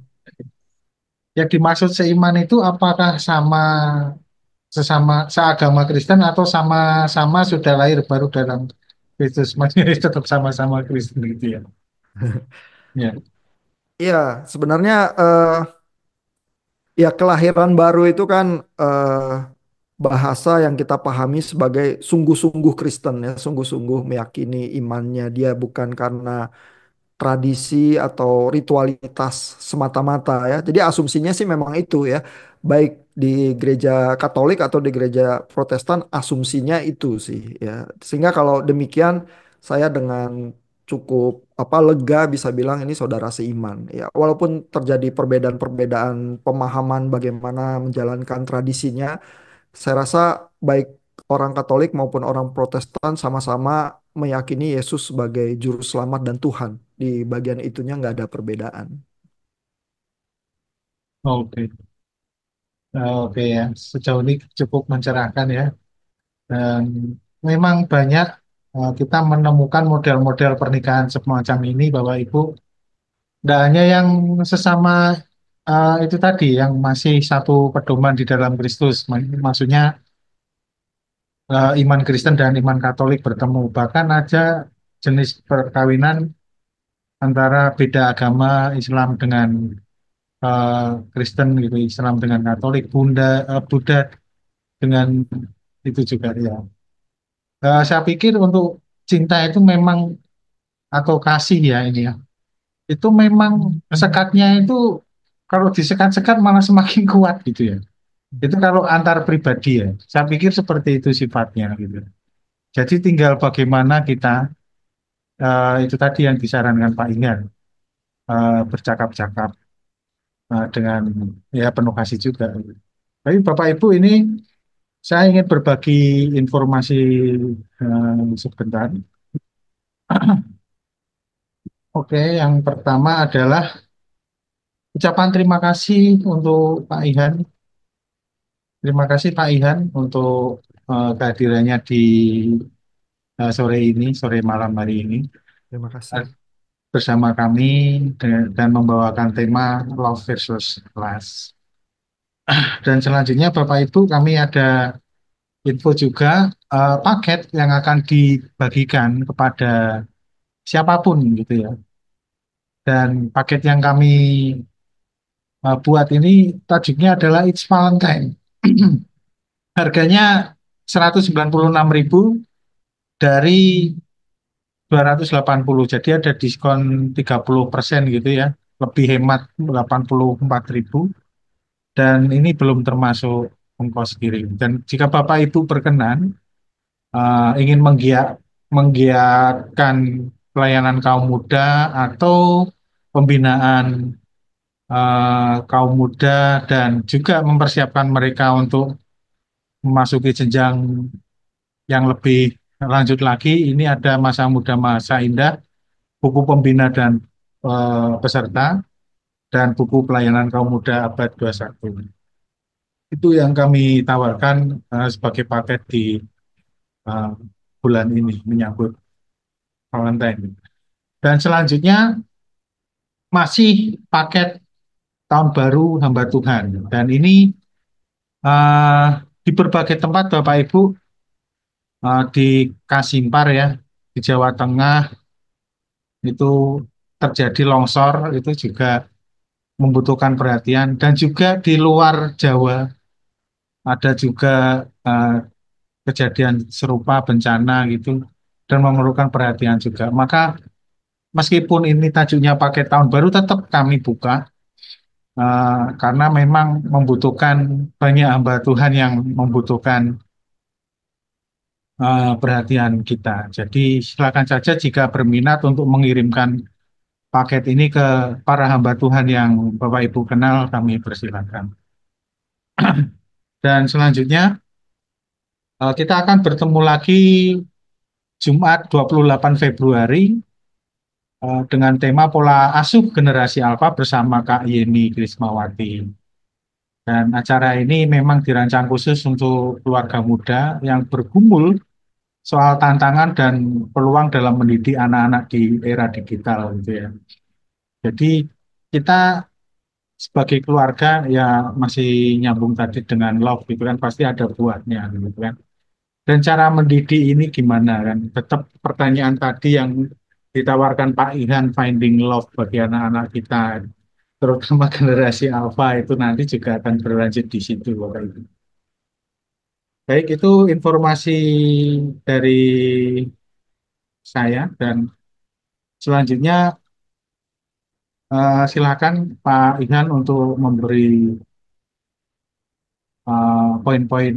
Yang dimaksud seiman itu apakah sama sesama seagama Kristen atau sama-sama sudah lahir baru dalam Kristus? Maksudnya tetap sama-sama Kristen gitu ya. Ya. Iya, sebenarnya ya kelahiran baru itu kan bahasa yang kita pahami sebagai sungguh-sungguh Kristen ya, sungguh-sungguh meyakini imannya dia bukan karena tradisi atau ritualitas semata-mata ya. Jadi asumsinya sih memang itu ya, baik di gereja Katolik atau di gereja Protestan asumsinya itu sih ya. Sehingga kalau demikian saya dengan cukup lega bisa bilang ini saudara seiman ya. Walaupun terjadi perbedaan-perbedaan pemahaman bagaimana menjalankan tradisinya, saya rasa baik orang Katolik maupun orang Protestan sama-sama meyakini Yesus sebagai juru selamat dan Tuhan. Di bagian itunya nggak ada perbedaan. Oke. Oke ya, sejauh ini cukup mencerahkan ya. Dan memang banyak kita menemukan model-model pernikahan semacam ini, Bapak Ibu. Tidak hanya yang sesama itu tadi, yang masih satu pedoman di dalam Kristus. Maksudnya iman Kristen dan iman Katolik bertemu. Bahkan ada jenis perkawinan antara beda agama Islam dengan eh, Kristen gitu, Islam dengan Katolik, Buddha dengan itu juga ya. Saya pikir untuk cinta itu memang atau kasih ya ini ya. Itu memang sekatnya itu kalau disekat-sekat malah semakin kuat gitu ya. Itu kalau antar pribadi ya. Saya pikir seperti itu sifatnya gitu. Jadi tinggal bagaimana kita itu tadi yang disarankan Pak Ingan bercakap-cakap dengan ya penuh kasih juga. Tapi Bapak Ibu ini saya ingin berbagi informasi sebentar. Oke, yang pertama adalah ucapan terima kasih untuk Pak Ihan. Terima kasih Pak Ihan untuk kehadirannya di sore ini, sore malam hari ini Terima kasih. bersama kami dan membawakan tema Love versus Lust. Dan selanjutnya Bapak Ibu kami ada info juga paket yang akan dibagikan kepada siapapun gitu ya. Dan paket yang kami buat ini tajuknya adalah It's Valentine. Harganya 196.000 dari 280. Jadi ada diskon 30% gitu ya. Lebih hemat 84.000 dan ini belum termasuk ongkos kirim. Dan jika Bapak Ibu berkenan ingin menggiatkan pelayanan kaum muda atau pembinaan kaum muda dan juga mempersiapkan mereka untuk memasuki jenjang yang lebih lanjut lagi, ini ada masa muda masa indah, buku pembina dan peserta, dan buku pelayanan kaum muda abad 21. Itu yang kami tawarkan sebagai paket di eh, bulan ini menyambut Valentine. Dan selanjutnya masih paket tahun baru hamba Tuhan. Dan ini eh, di berbagai tempat Bapak Ibu di Kasimpar ya, di Jawa Tengah itu terjadi longsor, itu juga membutuhkan perhatian. Dan juga di luar Jawa ada juga eh, kejadian serupa bencana gitu dan memerlukan perhatian juga. Maka meskipun ini tajuknya pakai tahun baru tetap kami buka karena memang membutuhkan banyak hamba Tuhan yang membutuhkan perhatian kita. Jadi silakan saja jika berminat untuk mengirimkan paket ini ke para hamba Tuhan yang Bapak Ibu kenal, kami persilakan. Dan selanjutnya kita akan bertemu lagi Jumat 28 Februari dengan tema pola asuh generasi Alfa bersama Kak Yeni Krismawati. Dan acara ini memang dirancang khusus untuk keluarga muda yang bergumul soal tantangan dan peluang dalam mendidik anak-anak di era digital gitu ya. Jadi kita sebagai keluarga ya masih nyambung tadi dengan love gitu kan pasti ada buahnya gitu kan. Dan cara mendidik ini gimana kan? Tetap pertanyaan tadi yang ditawarkan Pak Ihan finding love bagi anak-anak kita, terutama generasi Alpha itu nanti juga akan berlanjut di situ, Bapak Ibu. Baik, itu informasi dari saya dan selanjutnya silakan Pak Ihan untuk memberi poin-poin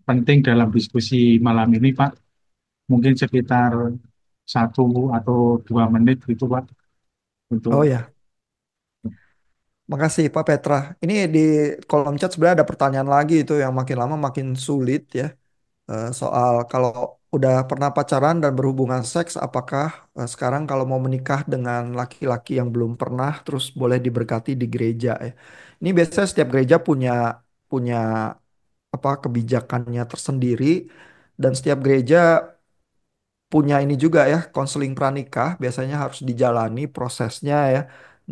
penting dalam diskusi malam ini, Pak. Mungkin sekitar 1 atau 2 menit gitu, Pak, untuk Oh ya, makasih Pak Petra. Ini di kolom chat sebenarnya ada pertanyaan lagi itu yang makin lama makin sulit ya. Soal kalau udah pernah pacaran dan berhubungan seks, apakah sekarang kalau mau menikah dengan laki-laki yang belum pernah, terus boleh diberkati di gereja ya. Ini biasanya setiap gereja punya punya apa kebijakannya tersendiri dan setiap gereja punya ini juga ya, konseling pranikah biasanya harus dijalani prosesnya ya.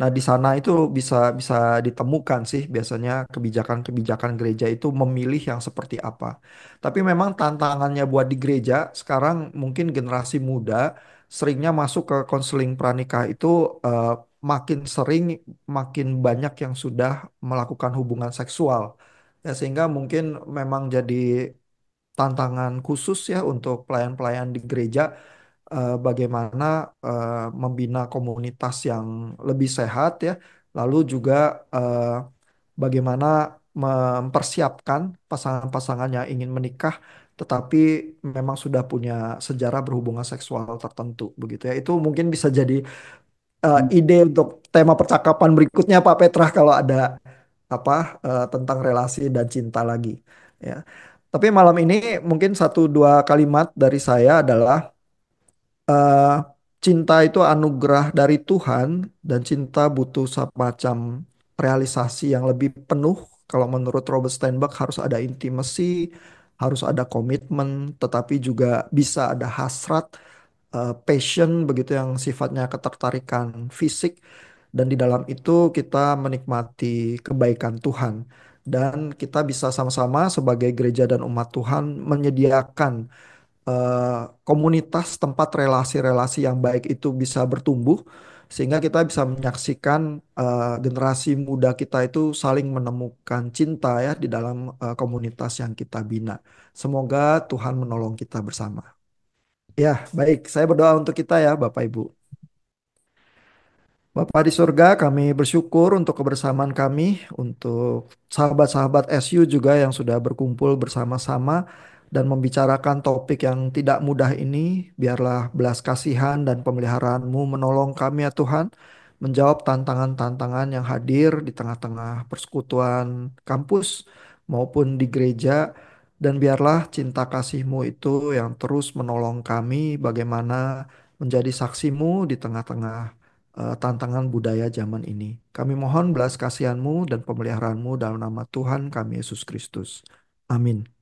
Nah, di sana itu bisa bisa ditemukan sih biasanya kebijakan-kebijakan gereja itu memilih yang seperti apa. Tapi memang tantangannya buat di gereja sekarang mungkin generasi muda seringnya masuk ke konseling pranikah itu eh, makin sering makin banyak yang sudah melakukan hubungan seksual. Ya, sehingga mungkin memang jadi tantangan khusus ya untuk pelayan-pelayan di gereja bagaimana membina komunitas yang lebih sehat ya, lalu juga bagaimana mempersiapkan pasangan-pasangan yang ingin menikah tetapi memang sudah punya sejarah berhubungan seksual tertentu begitu ya. Itu mungkin bisa jadi ide untuk tema percakapan berikutnya Pak Petrah kalau ada apa tentang relasi dan cinta lagi ya. Tapi malam ini mungkin 1 2 kalimat dari saya adalah eh, cinta itu anugerah dari Tuhan dan cinta butuh semacam realisasi yang lebih penuh. Kalau menurut Robert Steinberg harus ada intimacy, harus ada komitmen, tetapi juga bisa ada hasrat, passion begitu yang sifatnya ketertarikan fisik dan di dalam itu kita menikmati kebaikan Tuhan dan kita bisa sama-sama sebagai gereja dan umat Tuhan menyediakan komunitas tempat relasi-relasi yang baik itu bisa bertumbuh sehingga kita bisa menyaksikan generasi muda kita itu saling menemukan cinta ya di dalam komunitas yang kita bina. Semoga Tuhan menolong kita bersama. Ya, baik. Saya berdoa untuk kita ya, Bapak Ibu. Bapa di surga, kami bersyukur untuk kebersamaan kami, untuk sahabat-sahabat SU juga yang sudah berkumpul bersama-sama dan membicarakan topik yang tidak mudah ini. Biarlah belas kasihan dan pemeliharaan-Mu menolong kami ya Tuhan, menjawab tantangan-tantangan yang hadir di tengah-tengah persekutuan kampus maupun di gereja. Dan biarlah cinta kasih-Mu itu yang terus menolong kami bagaimana menjadi saksi-Mu di tengah-tengah tantangan budaya zaman ini. Kami mohon belas kasihan-Mu dan pemeliharaan-Mu dalam nama Tuhan kami Yesus Kristus. Amin.